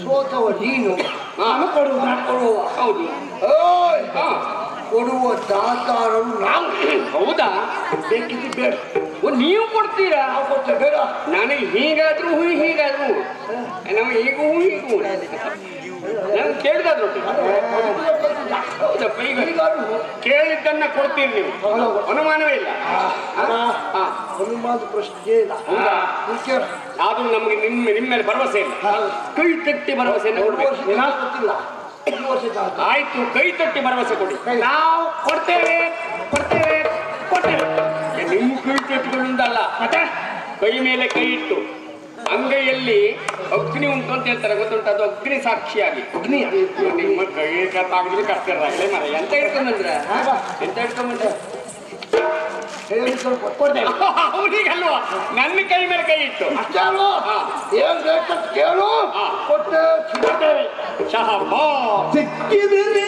ಸೋತವ ನೀನು ಹೌದು ಕೊಡುವ ದಾತಾರನು ನಾವು. ಹೌದಾ? ಬೇಕಿದ್ದು ಬೇಡ. ನೀವು ಕೊಡ್ತೀರಾ? ಕೊಡ್ತೇವೆ ಬೇಡ. ನನಗೆ ಹೀಗಾದ್ರೂ ಹೀಗಾದ್ರೂ ನಮಗೆ ಹೀಗೂ ಹೀಗೂ ನಾನು ಕೇಳಿದಾದ್ರು ಕೇಳಿದ್ದನ್ನ ಕೊಡ್ತೀರಿ ನೀವು, ಅನುಮಾನವೇ ಇಲ್ಲ. ಅನುಮಾನದ ಪ್ರಶ್ನೆ ಇಲ್ಲ. ಆದ್ರೂ ನಮಗೆ ನಿಮ್ಮ ಮೇಲೆ ಭರವಸೆ ಇಲ್ಲ. ಕೈ ತಟ್ಟಿ ಭರವಸೆಯನ್ನು ಕೊಡ್ಬೇಕು. ಆಯ್ತು, ಕೈ ತಟ್ಟಿ ಭರವಸೆ ಕೊಡಿ. ನಾವು ಕೊಡ್ತೇವೆ ಕೊಡ್ತೇವೆ ಕೊಡ್ತೇವೆ. ನಿಮ್ಮ ಕೈ ತಟ್ಟಿಗಳಿಂದಲ್ಲ, ಮತ್ತೆ ಕೈ ಮೇಲೆ ಕೈ ಇಟ್ಟು ಅಂಗೈಯಲ್ಲಿ ಅಗ್ನಿ ಉಂಟು ಅಂತ ಹೇಳ್ತಾರೆ, ಗೊತ್ತುಂಟು? ಅದು ಅಗ್ನಿ ಸಾಕ್ಷಿಯಾಗಿ ಅಗ್ನಿ ನಿಮ್ಮ ಕೈ ತಾಗಿದ್ರೆ ಕಷ್ಟ ಇರಲ್ಲ ಮರ. ಎಂತ ಹಿಡ್ಕೊಂಡ್ಬಂದ್ರ? ಎಂತ ಹಿಡ್ಕೊಂಡ್ಬಂದ್ರ? ಅವನಿಗಲ್ವಾ ನನ್ನ ಕೈ ಮೇಲೆ ಕೈ ಇಟ್ಟು ಏನ್ ಬೇಕಂತ ಕೇಳು, ಕೊಟ್ಟೇವೆ. ಶಹಬಾ ಸಿಕ್ಕಿದರೆ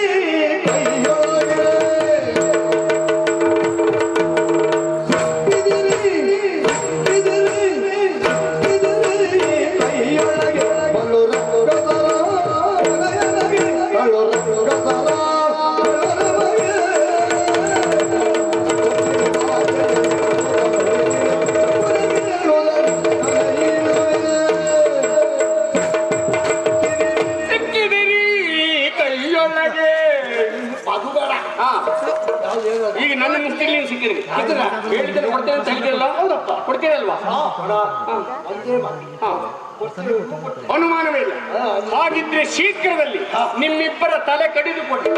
ಈಗ ನನ್ನ ಮುಷ್ಟಿಗೆ ನೀವು ಸಿಕ್ಕಿದ್ರಿ. ಹೇಳಿದ್ರೆ ಕೊಡ್ತೇನೆ ಅಂತ ಹೇಳಿದ್ರಲ್ಲ? ಹೌದಪ್ಪ, ಕೊಡ್ತೀರಲ್ವಾ? ಅನುಮಾನವೇ ಇಲ್ಲ. ಹಾಗಿದ್ರೆ ಶೀಘ್ರದಲ್ಲಿ ನಿಮ್ಮಿಬ್ಬರ ತಲೆ ಕಡಿದು ಕೊಡಿ.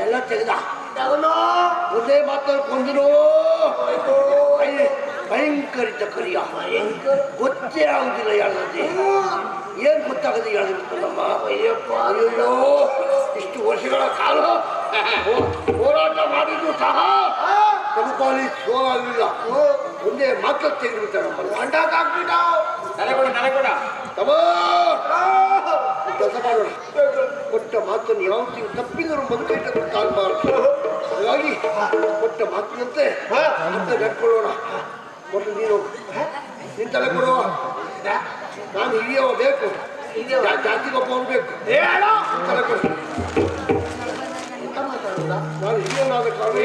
ಎಲ್ಲ ತೆಗೆದ ಒಂದೇ ಮಾತಾಡ್ಕೊಂಡ್ರು. ಭಯಂಕರಿತ ಕರಿಯ ಗೊತ್ತೇ ಆಗುದಿಲ್ಲ ಹೇಳದೆ. ಏನ್ ಗೊತ್ತಾಗದೆ ಹೇಳಿರುತ್ತಲ್ಲಮ್ಮ. ಅಯ್ಯೋ, ಇಷ್ಟು ವರ್ಷಗಳ ಕಾಲ ಹೋರಾಟ ಮಾಡಿದ್ರು ಸಹ ತಲುಪಾಲಿ ಸೋಲಾಗಲಿಲ್ಲ. ಒಂದೇ ಮಾತ್ರ ತೆಗೆದುಬಿಟ್ಟಾರಮ್ಮ. ಅಂಡಾಕಾಗ್ಬಿಟ್ಟ. ಕೆಲಸ ಮಾಡೋಣ. ಕೊಟ್ಟ ಮಾತನ್ನು ಯಾವ ತಪ್ಪಿದ್ರು ಬಂದು ಕಾಲ್ಬಾರ್ದು. ಹಾಗಾಗಿ ಕೊಟ್ಟ ಮಾತಿನಂತೆ ಮತ್ತೆ ನಡ್ಕೊಳ್ಳೋಣ. ಕೊಟ್ಟು ನೀನು ನಿನ್ ತಲೆ ಕೊಡುವ. ನಾನು ಹಿರಿಯವ ಬೇಕು, ಜಾತಿಗೊಬ್ಬ ಬೇಕು. ತಲೆ ಕೊಡು. ನಾನು ಹಿರಿಯನಾದ ಕಾರಣ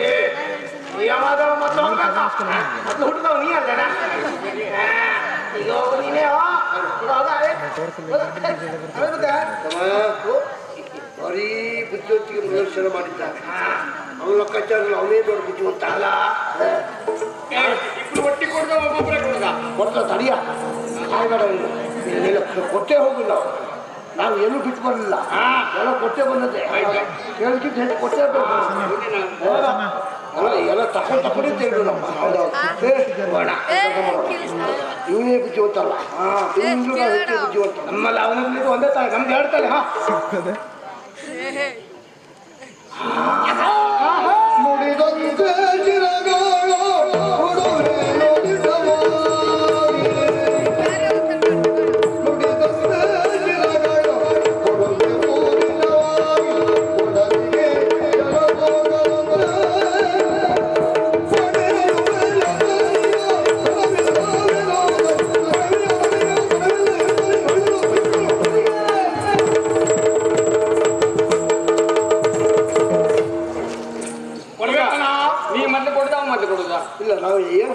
ಮೊದಲು ಹುಟ್ಟಿದವ ನೀ ಅಲ್ಲ. ಈಗ ನೀನೇ ಭಾರೀ ಬುದ್ಧಿವಂತಿಗೆ ಪ್ರದರ್ಶನ ಮಾಡಿದ್ದಾನೆ. ಅವನ ಲೆಕ್ಕಾಚಾರ ಅವನೇ ದೊಡ್ಡ ಬುದ್ಧಿವಂತ ಅಲ್ಲ. ಒಟ್ಟಿ ಕೊಡ್ದ ಒಬ್ಬೊಬ್ಬರೇ ಕೊಡ್ದ ಕೊಡ್ತ ತಡಿಯ ಕೊಟ್ಟೇ ಹೋಗಿಲ್ಲ. ನಾವು ಎಲ್ಲೂ ಬಿಟ್ಟು ಬರಲಿಲ್ಲ ಎಲ್ಲ ಕೊಟ್ಟೆ ಬಂದದ್ದೆ ಕೇಳ್ಕಿಂತ ಹೆಚ್ಚು ಕೊಟ್ಟೆ ಎಲ್ಲ ತಗೊಂಡೇ ತಿಳಿದು ನಮ್ಮ ಇವನೇ ಬುದ್ಧಿವಂತಲ್ಲ ಇವನು ಹೆಚ್ಚು ಬುದ್ಧಿವಂತ ನಮ್ಮಲ್ಲಿ ಅವನಲ್ಲಿ ಒಂದೇ ತಾಳೆ ನಮ್ದು ಹೇಳ್ತಾಳೆ ನುಡಿದಂತೆ ಇಲ್ಲ ನಾವು ಏನು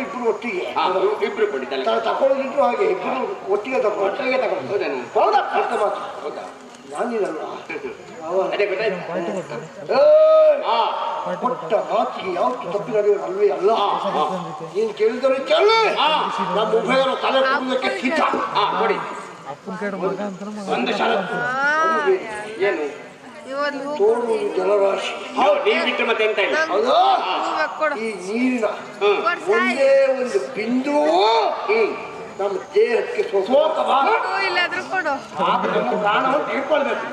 ಇಬ್ರು ಒಟ್ಟಿಗೆ ಇಬ್ರು ಕೊಡಿದ್ದಲ್ಲ ತಗೊಳ್ಳೋದಿದ್ರು ಹಾಗೆ ಇಬ್ರು ಒಟ್ಟಿಗೆ ತಗೊಂಡು ಹೌದಾ ಅರ್ಥ ಮಾತು ಹೌದಾ ನಾನಿರಲ್ವಾ ಅದೇ ಗೊತ್ತಾಯ್ತು ಕೊಟ್ಟ ಮಾತಿಗೆ ಯಾವತ್ತು ತಪ್ಪಿ ನಡೆಯೋದು ಅಲ್ವೇ ಅಲ್ಲ ನೀನು ಕೇಳಿದರೆ ಕೇಳಿ ನಮ್ಮ ಉಭಯರ ತಲೆ ಕೂದಲಕ್ಕೆ ಸಿದ್ಧ ಕೊಡಿ ಒಂದು ಷರತ್ತು ಏನು ತೋಡು ಜಲರಾಶಿ ನೀವು ಬಿಟ್ಟು ಮತ್ತೆ ಎಂತ ಇಲ್ಲ ಹೌದಾ ಈ ನೀರಿನ ಒಂದೇ ಒಂದು ಬಿಂದು ನಮ್ಮ ದೇಹಕ್ಕೆ ಇಲ್ಲಾದ್ರೂ ಕೊಡು ಪ್ರಾಣವನ್ನು ತಿಳ್ಕೊಳ್ಬೇಕು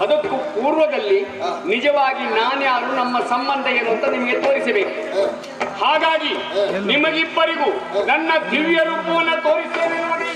ಅದಕ್ಕೂ ಪೂರ್ವದಲ್ಲಿ ನಿಜವಾಗಿ ನಾನ್ಯಾರು ನಮ್ಮ ಸಂಬಂಧ ಏನು ಅಂತ ನಿಮಗೆ ತೋರಿಸಬೇಕು. ಹಾಗಾಗಿ ನಿಮಗಿಬ್ಬರಿಗೂ ನನ್ನ ದಿವ್ಯ ರೂಪವನ್ನು ತೋರಿಸ್ತೇನೆ ನೋಡಿ.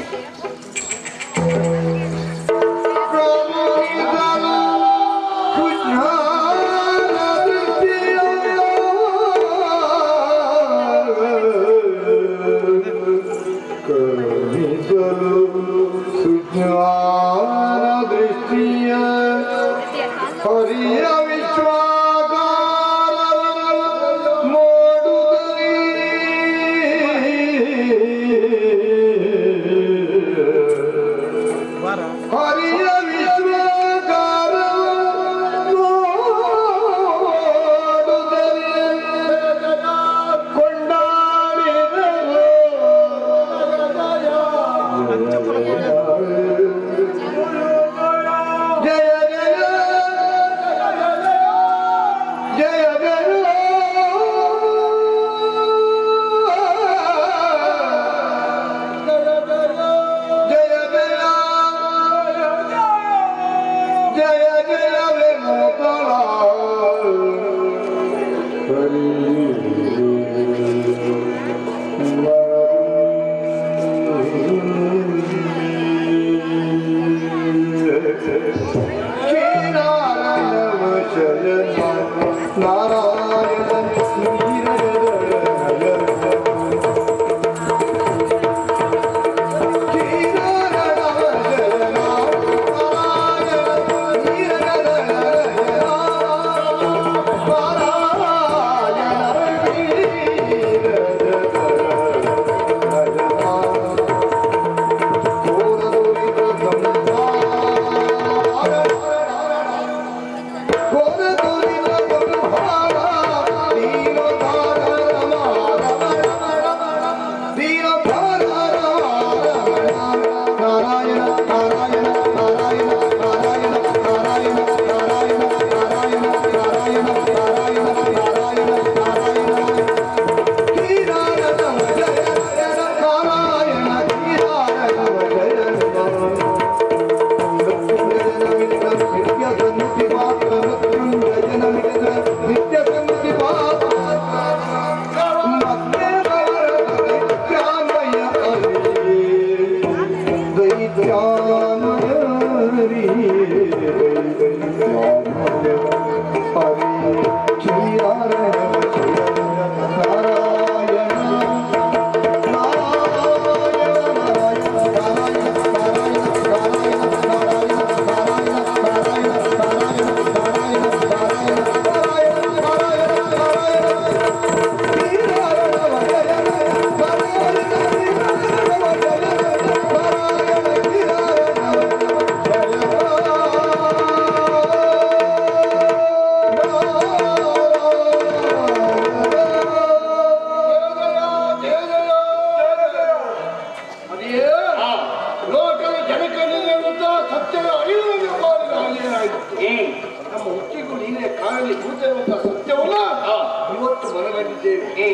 ಇದ್ದೇವೆ.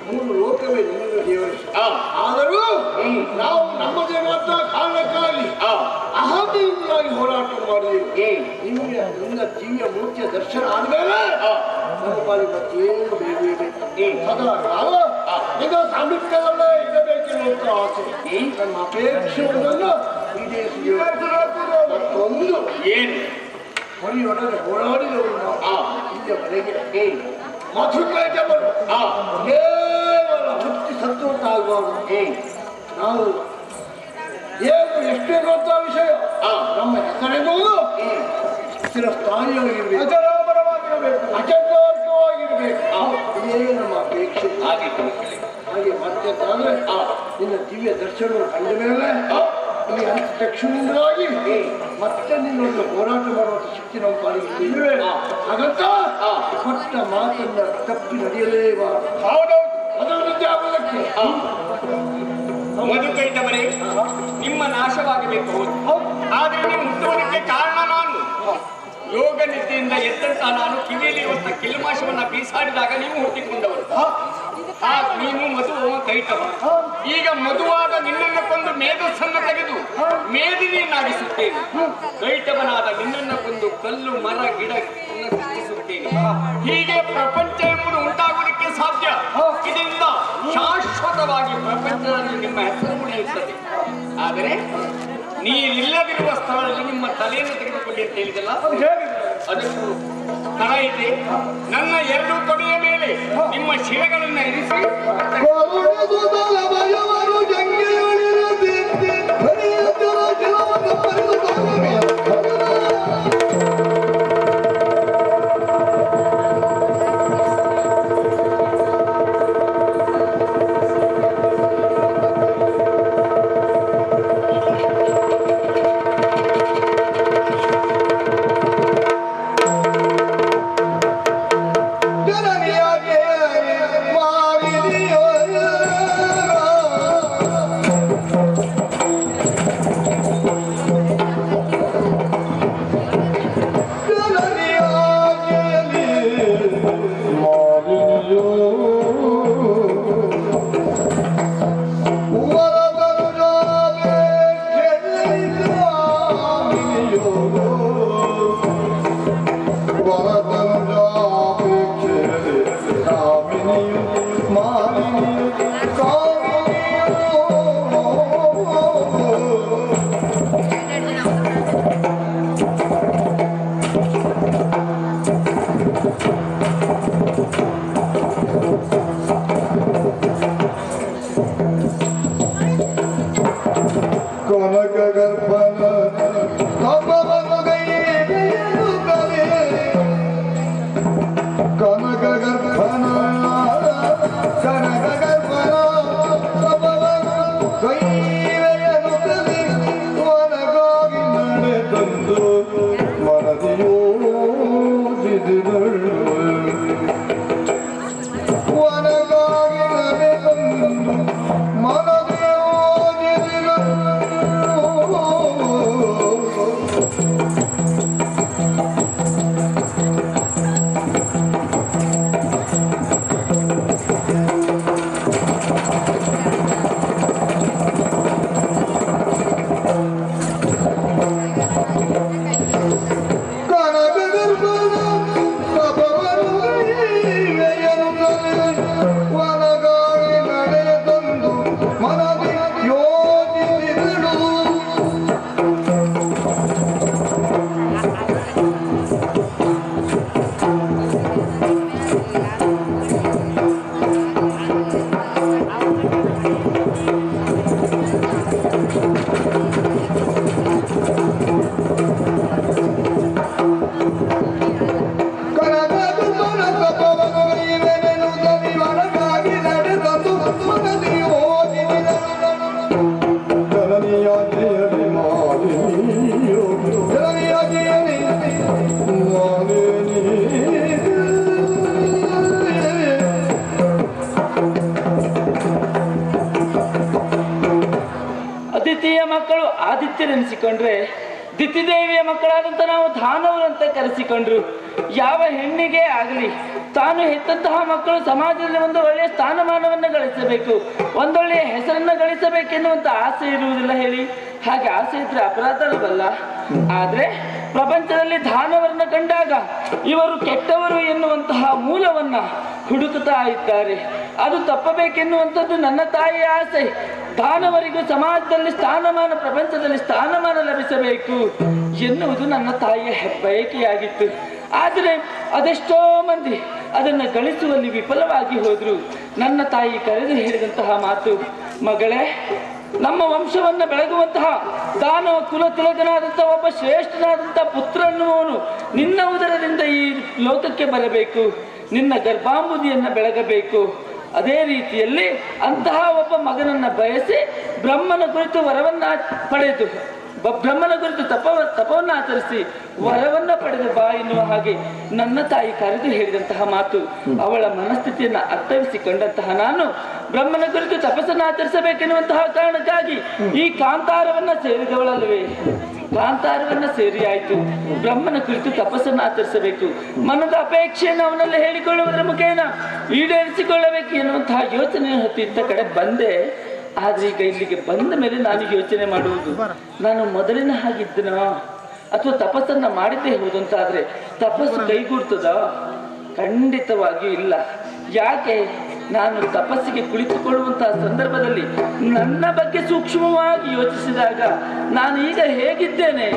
ಮೂರು ಲೋಕವೇ ನಿಮಗೆ ದೇವರಿಸಿ. ಆದರೂ ನಾವು ನಮ್ಮದೇ ಮಾತ್ರ ಕಾರಣಕ್ಕಾಗಿ ಅಹಮಿಯಾಗಿ ಹೋರಾಟ ಮಾಡಿದೆವು. ನಿಮಗೆ ನಿನ್ನ ದಿವ್ಯ ಮೂರ್ತಿಯ ದರ್ಶನ ಆದ್ಮೇಲೆ ನಮ್ಮ ಪಾಲಿಗೆ ಮತ್ತೇನು ಬೇಕೇ ಸದಾ ಕಾಲ ನಿನ್ನ ಸಾಮೀಪ್ಯದಲ್ಲೇ ಇರಬೇಕೆನ್ನುವಂತ ಆಸೆ. ನಮ್ಮ ಅಪೇಕ್ಷೆ ಒಂದನ್ನು ಈಡೇರಿಸಿ ಮತ್ತೊಂದು ಏನು ಹೊಳೆಯೊಡನೆ ಹೋರಾಡಿದವರು ನಾವು ಇಲ್ಲಿಯವರೆಗೆ ಮಧುಕೈಟವರು ಕೇವಲ ಮುಕ್ತಿ ಸಂತೋಷವಾಗಬಾರದು. ನಾವು ಏನು ಎಷ್ಟೇ ಗೊತ್ತ ವಿಷಯ ನಮ್ಮ ಹೆಸರೆನ್ನುವುದು ಸ್ಥಿರಸ್ಥಾಯಿಯಾಗಿರ್ಬೇಕು, ಅಚಂತವಾಗಿರ್ಬೇಕು. ಇದೇ ನಮ್ಮ ಅಪೇಕ್ಷೆ. ಹಾಗೆ ಮತ್ತೆ ತಾಂದ್ರೆ ನಿನ್ನ ದಿವ್ಯ ದರ್ಶನ ಕಂಡ ಮೇಲೆ ಈ ಅಂತಕ್ಷಣಿಂದಾಗಿ ಮತ್ತೆ ನಿನ್ನೊಂದು ಹೋರಾಟ ಮಾಡುವಂತ ಶಕ್ತಿ ನಮ್ಮ ಪಾಲಿಗೆ ಇರುವೆ. ಹಾಗಂತ ಕೊಟ್ಟ ಮಾತನ್ನ ತಪ್ಪಿ ನಡೆಯಲೇಬಾರದು. ಅದರ ನಿದ್ದೆ ಆಗುವುದಕ್ಕೆ ಮಧುಕೈಟವರೇ, ನಿಮ್ಮ ನಾಶವಾಗಬೇಕು ಹೌದು. ಆದ್ರೆ ನೀವು ಹುಟ್ಟುವುದಕ್ಕೆ ಕಾರಣ ನಾನು. ಯೋಗ ನಿದ್ದೆಯಿಂದ ಎದ್ದಂತ ನಾನು ಕಿವಿಯಲ್ಲಿ ಹೊತ್ತ ಕಿಲ್ಮಾಶವನ್ನ ಬೀಸಾಡಿದಾಗ ನೀವು ಹುಟ್ಟಿಕೊಂಡವರು. ನೀನು ಮಧು ಕೈಟವ. ಈಗ ಮಧುವಾದ ನಿನ್ನನ್ನು ಕೊಂದು ಮೇಧಸ್ಸನ್ನು ತೆಗೆದು ಮೇದಿನಿಯನ್ನಾಗಿಸುತ್ತೇನೆ. ಕೈಟವನಾದ ನಿನ್ನನ್ನು ಕೊಂದು ಕಲ್ಲು ಮರ ಗಿಡ ಸೃಷ್ಟಿಸುತ್ತೇನೆ. ಹೀಗೆ ಪ್ರಪಂಚ ಎಂಬುದು ಉಂಟಾಗುವುದಕ್ಕೆ ಸಾಧ್ಯ. ಇದರಿಂದ ಶಾಶ್ವತವಾಗಿ ಪ್ರಪಂಚದಲ್ಲಿ ನಿಮ್ಮ ಹೆಸರು ಉಳಿಯುತ್ತದೆ. ಆದರೆ ನೀರಿಲ್ಲದಿರುವ ಸ್ಥಳದಲ್ಲಿ ನಿಮ್ಮ ತಲೆಯನ್ನು ತೆಗೆದುಕೊಳ್ಳಿ ಅಂತ ಹೇಳಿದಲ್ಲ, ಅದಕ್ಕೂ ತಡ ಇದೆ. ನನ್ನ ಎರಡು ತೊಡೆಯ ಮೇಲೆ ನಿಮ್ಮ ಶಿರಗಳನ್ನು ಇರಿಸಿ ಅದಿತಿಯ ಮಕ್ಕಳು ಆದಿತ್ಯರೆನಿಸಿಕೊಂಡ್ರೆ ದಿತಿದೇವಿಯ ಮಕ್ಕಳಾದಂಥ ನಾವು ದಾನವರಂತ ಕರೆಸಿಕೊಂಡ್ರು. ಯಾವ ಹೆಣ್ಣಿಗೆ ಆಗಲಿ ತಾನು ಹೆತ್ತಂತಹ ಮಕ್ಕಳು ಸಮಾಜದಲ್ಲಿ ಒಂದು ಒಳ್ಳೆಯ ಸ್ಥಾನಮಾನವನ್ನು ಗಳಿಸಬೇಕು, ಒಂದೊಳ್ಳೆಯ ಹೆಸರನ್ನು ಗಳಿಸಬೇಕೆನ್ನುವಂತ ಆಸೆ ಇರುವುದಿಲ್ಲ ಹೇಳಿ. ಹಾಗೆ ಆಸೆ ಇದ್ರೆ ಅಪರಾಧ ಅಲ್ವಲ್ಲ. ಆದ್ರೆ ಪ್ರಪಂಚದಲ್ಲಿ ದಾನವರನ್ನ ಕಂಡಾಗ ಇವರು ಕೆಟ್ಟವರು ಎನ್ನುವಂತಹ ಮೂಲವನ್ನ ಹುಡುಕುತ್ತಾ ಇದ್ದಾರೆ. ಅದು ತಪ್ಪಬೇಕೆನ್ನುವಂಥದ್ದು ನನ್ನ ತಾಯಿಯ ಆಸೆ. ದಾನವರಿಗೂ ಸಮಾಜದಲ್ಲಿ ಸ್ಥಾನಮಾನ, ಪ್ರಪಂಚದಲ್ಲಿ ಸ್ಥಾನಮಾನ ಲಭಿಸಬೇಕು ಎನ್ನುವುದು ನನ್ನ ತಾಯಿಯ ಬಯಕೆಯಾಗಿತ್ತು. ಆದರೆ ಅದೆಷ್ಟೋ ಮಂದಿ ಅದನ್ನು ಗಳಿಸುವಲ್ಲಿ ವಿಫಲವಾಗಿ ಹೋದ್ರು. ನನ್ನ ತಾಯಿ ಕರೆದು ಹೇಳಿದಂತಹ ಮಾತು, ಮಗಳೇ, ನಮ್ಮ ವಂಶವನ್ನ ಬೆಳಗುವಂತಹ ದಾನವ ಕುಲ ತಿಲಕನಾದಂತಹ ಒಬ್ಬ ಶ್ರೇಷ್ಠನಾದಂತಹ ಪುತ್ರ ಅನ್ನುವನು ನಿನ್ನ ಉದರದಿಂದ ಈ ಲೋಕಕ್ಕೆ ಬರಬೇಕು, ನಿನ್ನ ಗರ್ಭಾಂಬುದಿಯನ್ನು ಬೆಳಗಬೇಕು. ಅದೇ ರೀತಿಯಲ್ಲಿ ಅಂತಹ ಒಬ್ಬ ಮಗನನ್ನ ಬಯಸಿ ಬ್ರಹ್ಮನ ಕುರಿತು ವರವನ್ನ ಪಡೆದು, ಬ್ರಹ್ಮನ ಕುರಿತು ತಪವನ್ನು ಆಚರಿಸಿ ವರವನ್ನ ಪಡೆದು ಬಾ ಎನ್ನುವ ಹಾಗೆ ನನ್ನ ತಾಯಿ ಕರೆದು ಹೇಳಿದಂತಹ ಮಾತು. ಅವಳ ಮನಸ್ಥಿತಿಯನ್ನು ಅರ್ಥವಿಸಿಕೊಂಡಂತಹ ನಾನು ಬ್ರಹ್ಮನ ಕುರಿತು ತಪಸ್ಸನ್ನು ಆಚರಿಸಬೇಕೆನ್ನುವಂತಹ ಕಾರಣಕ್ಕಾಗಿ ಈ ಕಾಂತಾರವನ್ನ ಸೇರಿದವಳಲ್ಲವೇ. ಕಾಂತಾರವನ್ನ ಸೇರಿ ಆಯ್ತು, ಬ್ರಹ್ಮನ ಕುರಿತು ತಪಸ್ಸನ್ನು ಆಚರಿಸಬೇಕು, ಮನದ ಅಪೇಕ್ಷೆಯನ್ನು ಅವನಲ್ಲಿ ಹೇಳಿಕೊಳ್ಳುವುದರ ಮುಖೇನ ಈಡೇರಿಸಿಕೊಳ್ಳಬೇಕು ಎನ್ನುವಂತಹ ಯೋಚನೆ ಹೊತ್ತು ಇತ್ತ ಕಡೆ ಬಂದೆ. ಆದ್ರೆ ಈಗ ಇಲ್ಲಿಗೆ ಬಂದ ಮೇಲೆ ನಾನು ಯೋಚನೆ ಮಾಡುವುದು, ನಾನು ಮೊದಲಿನ ಹಾಗಿದ್ದನೋ ಅಥವಾ ತಪಸ್ಸನ್ನ ಮಾಡಿದ್ದೇ ಹೋದಂತಾದ್ರೆ ತಪಸ್ಸು ಕೈಗೂಡ್ತದ? ಖಂಡಿತವಾಗಿಯೂ ಇಲ್ಲ. ಯಾಕೆ? ನಾನು ತಪಸ್ಸಿಗೆ ಕುಳಿತುಕೊಳ್ಳುವಂತಹ ಸಂದರ್ಭದಲ್ಲಿ ನನ್ನ ಬಗ್ಗೆ ಸೂಕ್ಷ್ಮವಾಗಿ ಯೋಚಿಸಿದಾಗ ನಾನು ಈಗ ಹೇಗಿದ್ದೇನೆ.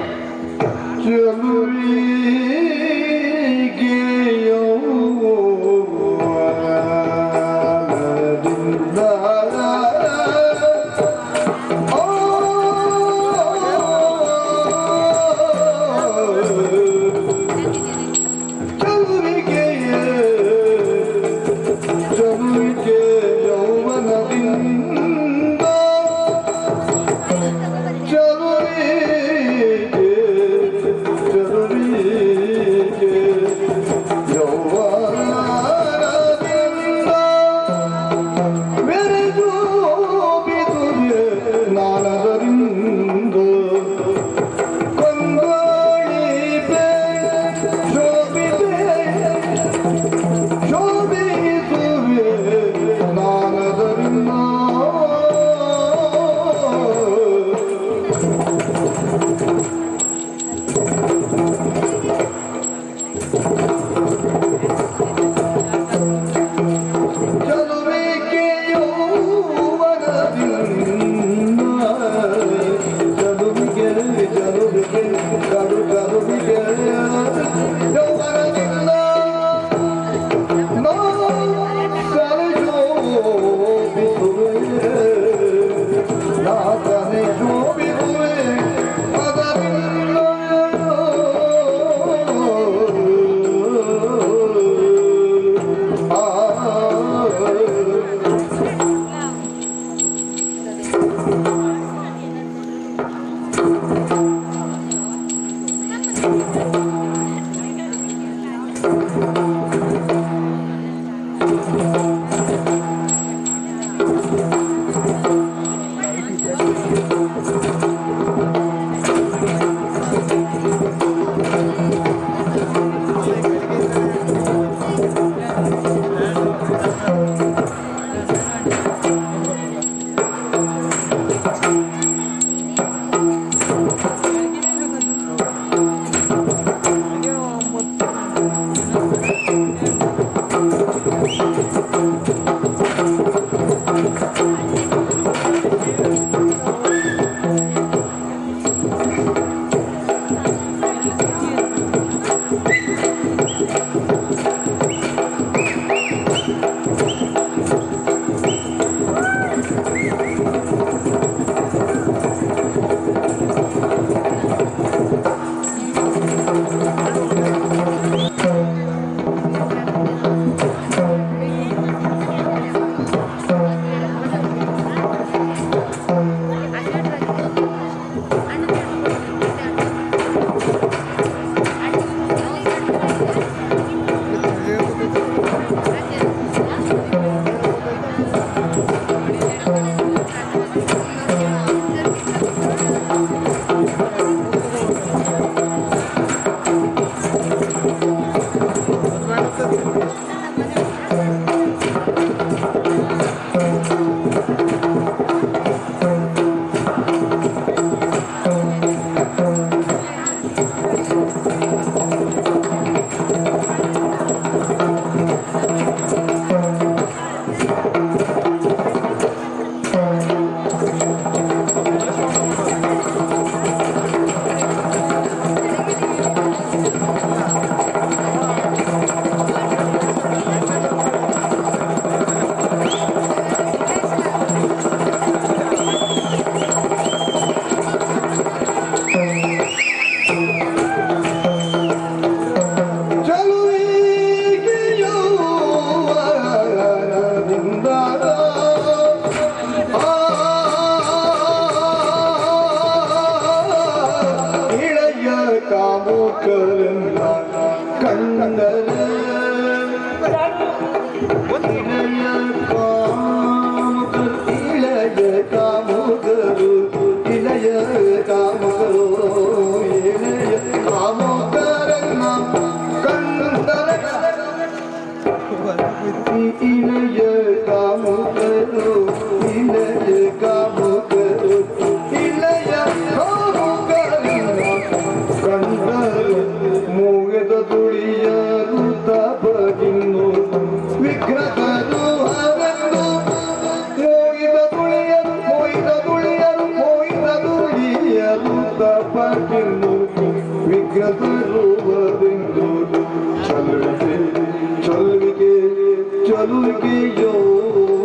ಕಾಮುಕರನ್ನ ಕಂಡರೆ ಇಳೆಯ ಕಾಮುಕರು ಇಳೆಯ ಕಾಮುಕರು ಇಳೆಯ ಕಾಮುಕರನ್ನ ಕಂಡರೆ ಇಳೆಯ ಕಾಮುಕರು ಇಳೆಯ ಕಾಮುಕರು ಇಳೆಯ ಕಾಮುಕರನ್ನ ಕಂಡರು ಮೂಗದ ತುಳಿಯರು ತಪಗಿನ್ನು ವಿಗ್ರಹರು ಹರನ್ನು ಮೋಯಿದ ತುಳಿಯರು ತಪಗಿನ್ನು ವಿಗ್ರಹರು ಹರೆಂದು ಚಲುವಿಗೆ ಯೌವನದಿಂದ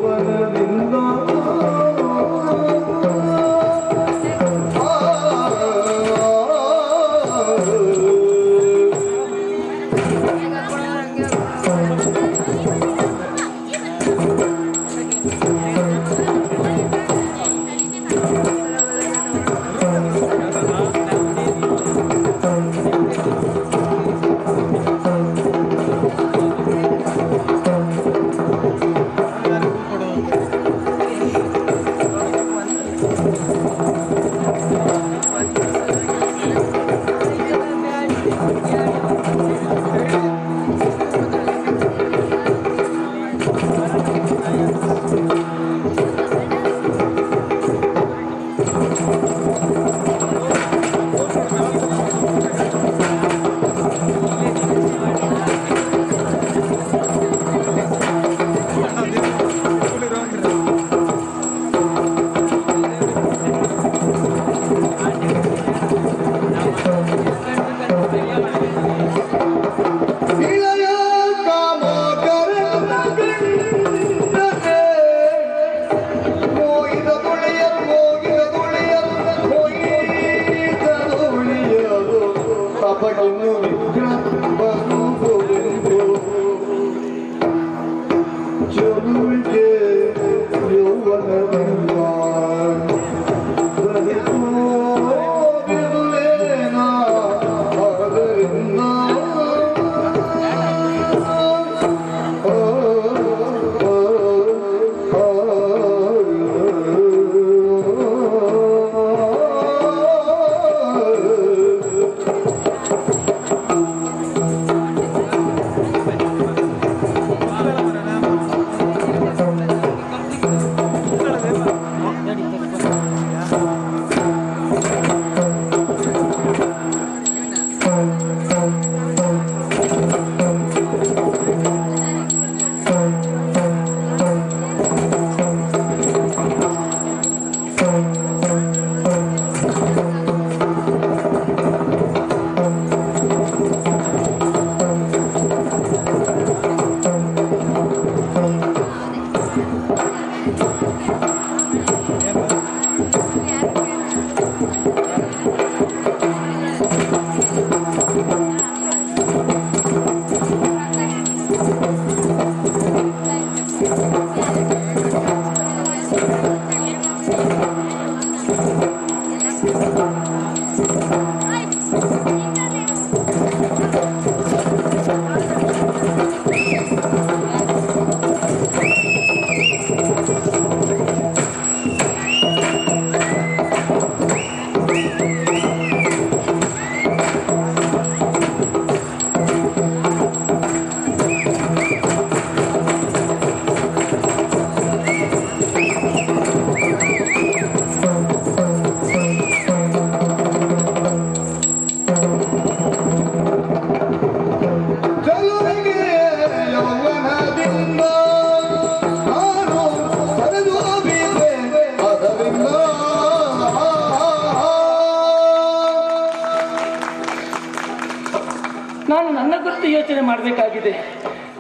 ನಾನು ನನ್ನ ಕುರಿತು ಯೋಚನೆ ಮಾಡಬೇಕಾಗಿದೆ.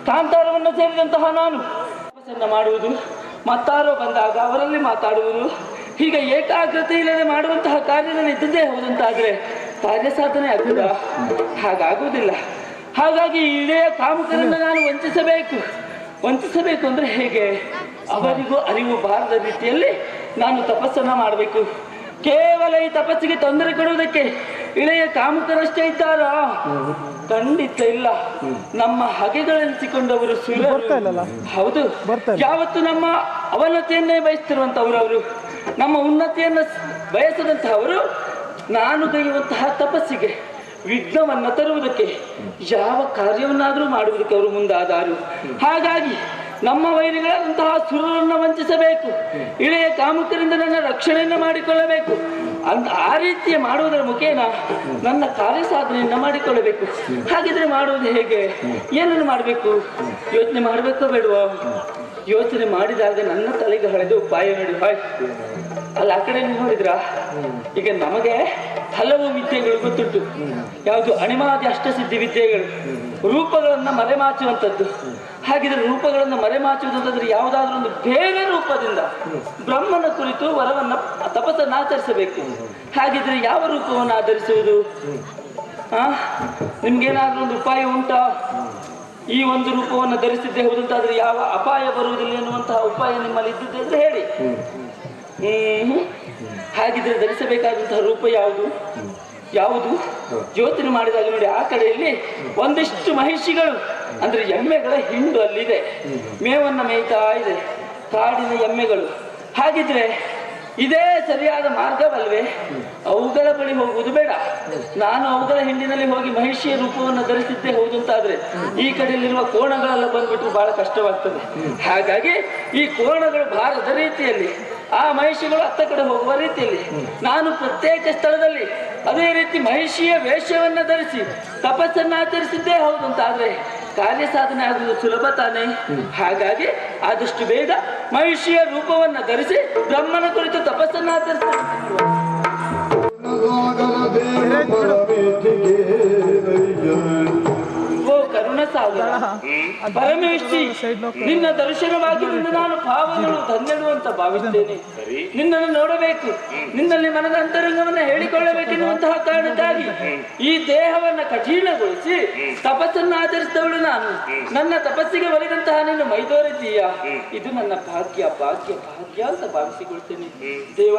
ಕಾಂತಾರವನ್ನು ಸೇರಿದಂತಹ ನಾನು ತಪಸ್ಸನ್ನು ಮಾಡುವುದು, ಮತ್ತಾರೋ ಬಂದಾಗ ಅವರಲ್ಲಿ ಮಾತಾಡುವುದು, ಹೀಗೆ ಏಕಾಗ್ರತೆ ಇಲ್ಲದೆ ಮಾಡುವಂತಹ ಕಾರ್ಯದಲ್ಲಿ ಇದ್ದದ್ದೇ ಹೋದಂತಾದರೆ ಕಾರ್ಯ ಸಾಧನೆ ಆಗುವುದ? ಹಾಗಾಗುವುದಿಲ್ಲ. ಹಾಗಾಗಿ ಇಳೆಯ ಕಾಮುಕರನ್ನು ನಾನು ವಂಚಿಸಬೇಕು ಅಂದರೆ ಹೇಗೆ? ಅವರಿಗೂ ಅರಿವು ಬಾರದ ರೀತಿಯಲ್ಲಿ ನಾನು ತಪಸ್ಸನ್ನು ಮಾಡಬೇಕು. ಕೇವಲ ಈ ತಪಸ್ಸಿಗೆ ತೊಂದರೆ ಕೊಡುವುದಕ್ಕೆ ಇಳೆಯ ಕಾಮುಕರಷ್ಟೇ ಇದ್ದಾರಾ? ಖಂಡಿತ ಇಲ್ಲ. ನಮ್ಮ ಹಗೆಗಳೆನಿಸಿಕೊಂಡವರು ಸುರರು. ಹೌದು, ಯಾವತ್ತು ನಮ್ಮ ಅವನತಿಯನ್ನೇ ಬಯಸ್ತಿರುವಂತವರು ಅವರು, ನಮ್ಮ ಉನ್ನತಿಯನ್ನು ಬಯಸದಂತಹವರು ನಾನು ಕೈಯುವಂತಹ ತಪಸ್ಸಿಗೆ ವಿಘ್ನವನ್ನು ತರುವುದಕ್ಕೆ, ಯಾವ ಕಾರ್ಯವನ್ನಾದರೂ ಮಾಡುವುದಕ್ಕೆ ಅವರು ಮುಂದಾದರು. ಹಾಗಾಗಿ ನಮ್ಮ ವೈರಿಗಳಂತಹ ಸುರರನ್ನು ವಂಚಿಸಬೇಕು, ಇಳೆಯ ಕಾಮುಕರಿಂದ ನನ್ನ ರಕ್ಷಣೆಯನ್ನು ಮಾಡಿಕೊಳ್ಳಬೇಕು. ಆ ರೀತಿಯ ಮಾಡುವುದರ ಮುಖೇನ ನನ್ನ ಕಾರ್ಯ ಸಾಧನೆಯನ್ನು ಮಾಡಿಕೊಳ್ಳಬೇಕು. ಹಾಗಿದ್ರೆ ಮಾಡುವುದು ಹೇಗೆ? ಏನನ್ನು ಮಾಡಬೇಕು? ಯೋಚನೆ ಮಾಡಬೇಕೋ ಬೇಡವೋ? ಯೋಚನೆ ಮಾಡಿದಾಗ ನನ್ನ ತಲೆಗೆ ಹೊಳೆದ ಉಪಾಯ ನೋಡಿ. ಹಾಯ್ ಅಲ್ಲ, ಆ ಕಡೆ ನೀವು ನೋಡಿದ್ರ, ಈಗ ನಮಗೆ ಹಲವು ವಿದ್ಯೆಗಳು ಗೊತ್ತುಂಟು. ಯಾವುದು? ಅಣಿಮಾದಿ ಅಷ್ಟಸಿದ್ಧಿ ವಿದ್ಯೆಗಳು, ರೂಪಗಳನ್ನು ಮರೆಮಾಚುವಂಥದ್ದು. ಹಾಗಿದ್ರೆ ರೂಪಗಳನ್ನು ಮರೆಮಾಚುವುದಂತಂದ್ರೆ ಯಾವುದಾದ್ರೂ ಒಂದು ಬೇರೆ ರೂಪದಿಂದ ಬ್ರಹ್ಮನ ಕುರಿತು ವರವನ್ನು ತಪಸ್ಸನ್ನು ಆಚರಿಸಬೇಕು. ಹಾಗಿದ್ರೆ ಯಾವ ರೂಪವನ್ನು ಆಧರಿಸುವುದು? ನಿಮ್ಗೇನಾದ್ರೂ ಒಂದು ಉಪಾಯ ಉಂಟಾ? ಈ ಒಂದು ರೂಪವನ್ನು ಧರಿಸಿದ್ದೇ ಹೌದಂತಾದ್ರೆ ಯಾವ ಅಪಾಯ ಬರುವುದಿಲ್ಲ ಎನ್ನುವಂತಹ ಉಪಾಯ ನಿಮ್ಮಲ್ಲಿ ಇದ್ದಿದ್ದೆ ಅಂದ್ರೆ ಹೇಳಿ. ಹಾಗಿದ್ರೆ ಧರಿಸಬೇಕಾದಂತಹ ರೂಪ ಯಾವುದು? ಯೋಚನೆ ಮಾಡಿದಾಗ ನೋಡಿ, ಆ ಕಡೆಯಲ್ಲಿ ಒಂದಿಷ್ಟು ಮಹಿಷಿಗಳು ಅಂದ್ರೆ ಎಮ್ಮೆಗಳ ಹಿಂಡು ಅಲ್ಲಿದೆ, ಮೇವನ್ನ ಮೇಯ್ತಾ ಇದೆ, ಕಾಡಿನ ಎಮ್ಮೆಗಳು. ಹಾಗಿದ್ರೆ ಇದೇ ಸರಿಯಾದ ಮಾರ್ಗವಲ್ವೇ? ಅವುಗಳ ಬಳಿ ಹೋಗುವುದು ಬೇಡ, ನಾನು ಅವುಗಳ ಹಿಂಡಿನಲ್ಲಿ ಹೋಗಿ ಮಹಿಷಿಯ ರೂಪವನ್ನು ಧರಿಸಿದ್ದೇ ಹೌದು ಅಂತಾದ್ರೆ ಈ ಕಡೆಯಲ್ಲಿರುವ ಕೋಣಗಳೆಲ್ಲ ಬಂದ್ಬಿಟ್ರು ಬಹಳ ಕಷ್ಟವಾಗ್ತದೆ. ಹಾಗಾಗಿ ಈ ಕೋಣಗಳು ಬಾರದ ರೀತಿಯಲ್ಲಿ, ಆ ಮಹಿಷಿಗಳು ಅತ್ತ ಕಡೆ ಹೋಗುವ ರೀತಿಯಲ್ಲಿ ನಾನು ಪ್ರತ್ಯೇಕ ಸ್ಥಳದಲ್ಲಿ ಅದೇ ರೀತಿ ಮಹಿಷಿಯ ವೇಷವನ್ನ ಧರಿಸಿ ತಪಸ್ಸನ್ನು ಆಚರಿಸಿದ್ದೇ ಹೌದು ಅಂತಾದ್ರೆ ಕಾರ್ಯ ಸಾಧನೆ ಆಗುವುದು ಸುಲಭ ತಾನೇ. ಹಾಗಾಗಿ ಆದಷ್ಟು ಬೇಗ ಮಹಿಷಿಯ ರೂಪವನ್ನು ಧರಿಸಿ ಬ್ರಹ್ಮನ ಕುರಿತು ತಪಸ್ಸನ್ನು ಆಚರಿಸ್ತಾರೆ. ಓ ಕರುಣಸಾಗರ ಪರಮೇಶ್ವರಿ, ನಿನ್ನ ದರ್ಶನವಾಗಿರುವುದು ನಾನು ಭಾವಗಳು ಧನ್ಯಡು ಅಂತ ಭಾವಿಸ್ತೇನೆ. ನಿನ್ನನ್ನು ನೋಡಬೇಕು, ನಿನ್ನಲ್ಲಿ ಮನದ ಅಂತರಂಗವನ್ನ ಹೇಳಿಕೊಳ್ಳಬೇಕೆನ್ನುವಂತಹ ಕಾರಣಕ್ಕಾಗಿ ಈ ದೇಹವನ್ನ ಕಠಿಣಗೊಳಿಸಿ ತಪಸ್ಸನ್ನು ಆಚರಿಸಿದವಳು ನಾನು. ನನ್ನ ತಪಸ್ಸಿಗೆ ಒಲಿದಂತಹ ನಿನ್ನ ಮೈದೋರಿದ್ದೀಯ, ಇದು ನನ್ನ ಭಾಗ್ಯ ಭಾಗ್ಯ ಭಾಗ್ಯ ಅಂತ ಭಾವಿಸಿಕೊಳ್ತೇನೆ. ದೇವ,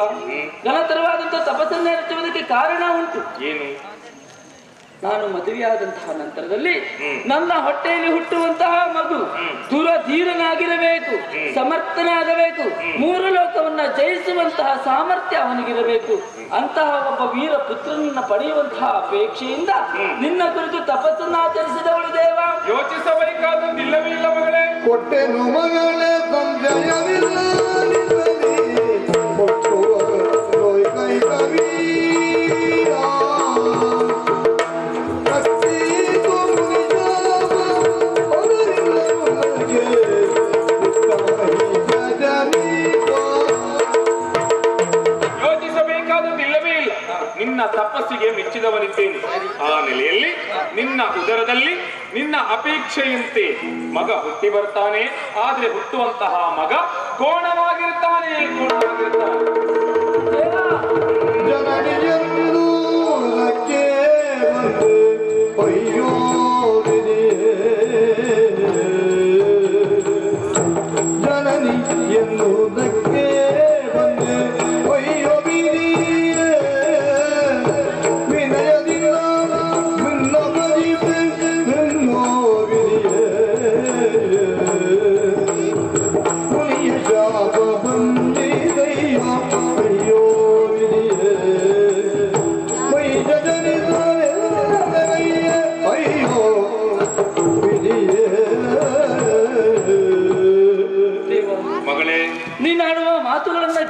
ಘನತರವಾದಂತಹ ತಪಸ್ಸನ್ನು ನಡೆಸುವುದಕ್ಕೆ ಕಾರಣ ಉಂಟು. ಏನು? ನಾನು ಮದುವೆಯಾದಂತಹ ನಂತರದಲ್ಲಿ ನನ್ನ ಹೊಟ್ಟೆಯಲ್ಲಿ ಹುಟ್ಟುವಂತಹ ಮಗು ಧೀರನಾಗಿರಬೇಕು, ಸಮರ್ಥನಾಗಬೇಕು, ಮೂರು ಲೋಕವನ್ನ ಜಯಿಸುವಂತಹ ಸಾಮರ್ಥ್ಯ ಅವನಿಗಿರಬೇಕು. ಅಂತಹ ಒಬ್ಬ ವೀರ ಪುತ್ರನನ್ನ ಪಡೆಯುವಂತಹ ಅಪೇಕ್ಷೆಯಿಂದ ನಿನ್ನ ಕುರಿತು ತಪಸ್ಸನ್ನು ಆಚರಿಸಿದವಳು ದೇವ. ಯೋಚಿಸಬೇಕಾದಿಲ್ಲವಿಲ್ಲ ಮಗಳೇ. ಕೊಟ್ಟೆನು ಮಗಳೇ ಸಂಜಯವಿಲ್ಲ ನಿನ್ನ ತಪಸ್ಸಿಗೆ ಮೆಚ್ಚಿದವನಿದ್ದೇನೆ. ಆ ನೆಲೆಯಲ್ಲಿ ನಿನ್ನ ಉದರದಲ್ಲಿ ನಿನ್ನ ಅಪೇಕ್ಷೆಯಂತೆ ಮಗ ಹುಟ್ಟಿ ಬರ್ತಾನೆ. ಆದ್ರೆ ಹುಟ್ಟುವಂತಹ ಮಗ ಕೋಣವಾಗಿರ್ತಾನೆ. ಜನನಿ ಎನ್ನುವುದಕ್ಕೆ ಬಂದೆ ಅಯ್ಯೋ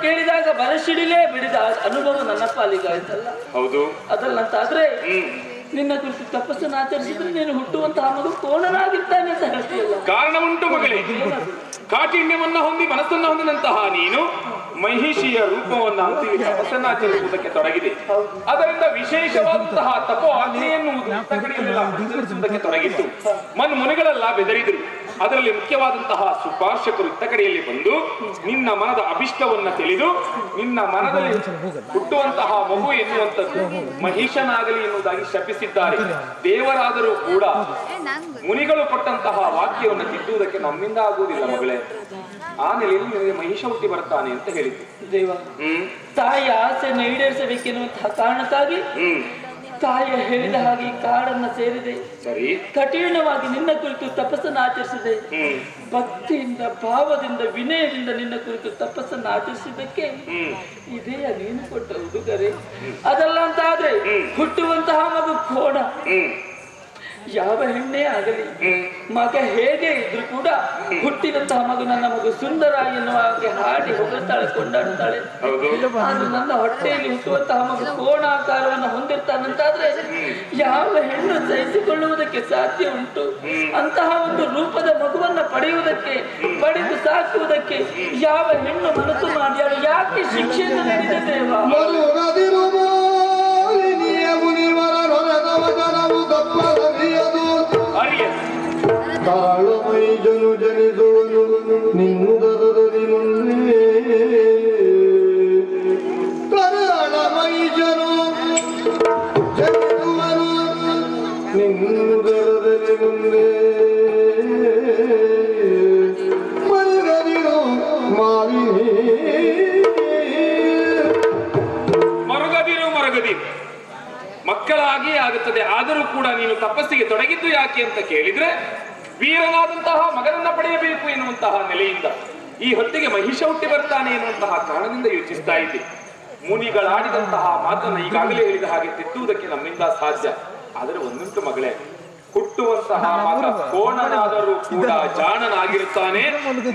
ಕೇಳಿದಾಗ ಬರಸಿಡಿಲೇ ಬಿಡಿದ ಅನುಭವ ನನ್ನ ಪಾಲಿಗಾಯ್ತಲ್ಲ. ಹೌದು, ಅದಲ್ಲಂತಾದ್ರೆ ನಿನ್ನ ಕುರಿತು ತಪಸ್ಸನ್ನು ಆಚರಿಸಿದ್ರೆ ನೀನು ಹುಟ್ಟುವಂತಹ ಮಗು ಕೋಣನಾಗಿರ್ತಾನೆ ಅಂತ ಹೇಳ್ತೀಯಲ್ಲ. ಕಾರಣ ಉಂಟು ಮಗಳೇ. ಕಾಠಿಣ್ಯವನ್ನ ಹೊಂದಿ ಮನಸ್ಸನ್ನ ಹೊಂದಿದಂತಹ ನೀನು ಮಹಿಷಿಯ ರೂಪವನ್ನು ಅಂತಿಮ ತಪಸ್ಸನ್ನು ಆಚರಿಸುವುದಕ್ಕೆ ತೊಡಗಿದೆ. ಅದರಿಂದ ವಿಶೇಷವಾದಂತಹ ತಪೋ ಆಜ್ಞೆಯನ್ನು ತೊಡಗಿತ್ತು. ಮುನಿಗಳೆಲ್ಲ ಬೆದರಿದರು. ಅದರಲ್ಲಿ ಮುಖ್ಯವಾದಂತಹ ಸುಪಾರ್ಶಕರು ಇತ್ತ ಕಡೆಯಲ್ಲಿ ಬಂದು ನಿನ್ನ ಮನದ ಅಭಿಷ್ಟವನ್ನ ತಿಳಿದು ನಿನ್ನ ಮನದಲ್ಲಿ ಹುಟ್ಟುವಂತಹ ಮಗು ಎನ್ನುವಂಥದ್ದು ಮಹಿಷನಾಗಲಿ ಎನ್ನುವುದಾಗಿ ಶಪಿಸಿದ್ದಾರೆ. ದೇವರಾದರೂ ಕೂಡ ಮುನಿಗಳು ಕೊಟ್ಟಂತಹ ವಾಕ್ಯವನ್ನು ತಿದ್ದುವುದಕ್ಕೆ ನಮ್ಮಿಂದ ಆಗುವುದಿಲ್ಲ ಮಗಳೇ. ಆ ನೆಲೆಯಲ್ಲಿ ನಿನಗೆ ಮಹಿಷ ಹುಟ್ಟಿ ಬರ್ತಾನೆ ಅಂತ ಹೇಳಿದ್ದು ದೇವ. ತಾಯಿ ಆಸೆಯನ್ನು ಈಡೇರಿಸಬೇಕೆನ್ನುವಂತಹ ಕಾರಣಕ್ಕಾಗಿ ತಾಯ ಹೇಳಿದ ಹಾಗೆ ಈ ಕಾಡನ್ನ ಸೇರಿದೆ. ಸರಿ. ಕಠಿಣವಾಗಿ ನಿನ್ನ ಕುರಿತು ತಪಸ್ಸನ್ನು ಆಚರಿಸಿದೆ. ಭಕ್ತಿಯಿಂದ, ಭಾವದಿಂದ, ವಿನಯದಿಂದ ನಿನ್ನ ಕುರಿತು ತಪಸ್ಸನ್ನು ಆಚರಿಸಿದ್ದಕ್ಕೆ ಇದೆಯಾ ನೀನು ಕೊಟ್ಟ ಉಡುಗೊರೆ? ಅದಲ್ಲ ಅಂತ ಆದ್ರೆ ಹುಟ್ಟುವಂತಹ ಮಗು ಕೋಣ. ಯಾವ ಹೆಣ್ಣೆ ಆಗಲಿ, ಮಗ ಹೇಗೆ ಇದ್ರು ಕೂಡ ಹುಟ್ಟಿದಂತಹ ಮಗು ನನ್ನ ಮಗು ಸುಂದರ ಎನ್ನುವ ಹಾಗೆ ಹಾಡಿ ಹೊಗಳ್ತಾಳೆ, ಕೊಂಡಾಡುತ್ತಾಳೆ. ಆದ್ರೆ ನನ್ನ ಹೊಟ್ಟೆಯಲ್ಲಿ ಹುಟ್ಟುವಂತಹ ಮಗು ಕೋಣಾಕಾರವನ್ನು ಹೊಂದಿರ್ತಾನಂತಾದ್ರೆ ಯಾವ ಹೆಣ್ಣು ಸಹಿಸಿಕೊಳ್ಳುವುದಕ್ಕೆ ಸಾಧ್ಯ ಉಂಟು? ಅಂತಹ ಒಂದು ರೂಪದ ಮಗುವನ್ನ ಪಡೆದು ಸಾಕುವುದಕ್ಕೆ ಯಾವ ಹೆಣ್ಣು ಮನಸ್ಸು ಮಾಡ್ಯಾಳು? ಯಾಕೆ ಶಿಕ್ಷೆಯನ್ನು ನೀಡಿದೆ ದೇವ? ತಾಳಮೈ ಜನು ಜನಿಸುವನು ನಿನ್ನುದರದಿ ಮುಂದೆ, ತಾಳಮೈ ಜನು ಜನಿಸುವನು ನಿನ್ನುದರದಿ ಮುಂದೆ, ಮರುಗದಿರು ಮಾಲಿನಿ ಮರುಗದಿರು ಮಕ್ಕಳಾಗಿ ಆಗುತ್ತದೆ. ಆದರೂ ಕೂಡ ನೀನು ತಪಸ್ಸಿಗೆ ತೊಡಗಿದ್ದು ಯಾಕೆ ಅಂತ ಕೇಳಿದ್ರೆ, ವೀರನಾದಂತಹ ಮಗನನ್ನ ಪಡೆಯಬೇಕು ಎನ್ನುವಂತಹ ನೆಲೆಯಿಂದ ಈ ಹೊತ್ತಿಗೆ ಮಹಿಷ ಹುಟ್ಟಿ ಬರ್ತಾನೆ ಎನ್ನುವಂತಹ ಕಾರಣದಿಂದ ಯೋಚಿಸ್ತಾ ಇದ್ದೆ. ಮುನಿಗಳಾಡಿದಂತಹ ಮಾತನ್ನು ಈಗಾಗಲೇ ಹೇಳಿದ ಹಾಗೆ ತಿದ್ದುವುದಕ್ಕೆ ನಮ್ಮಿಂದ ಸಾಧ್ಯ. ಆದರೆ ಒಂದುಂಟು ಮಗಳೇ, ಹುಟ್ಟುವಂತಹ ಮಗ ಕೋಣನಾದರೂ ಕೂಡ ಜಾಣನಾಗಿರುತ್ತಾನೆ,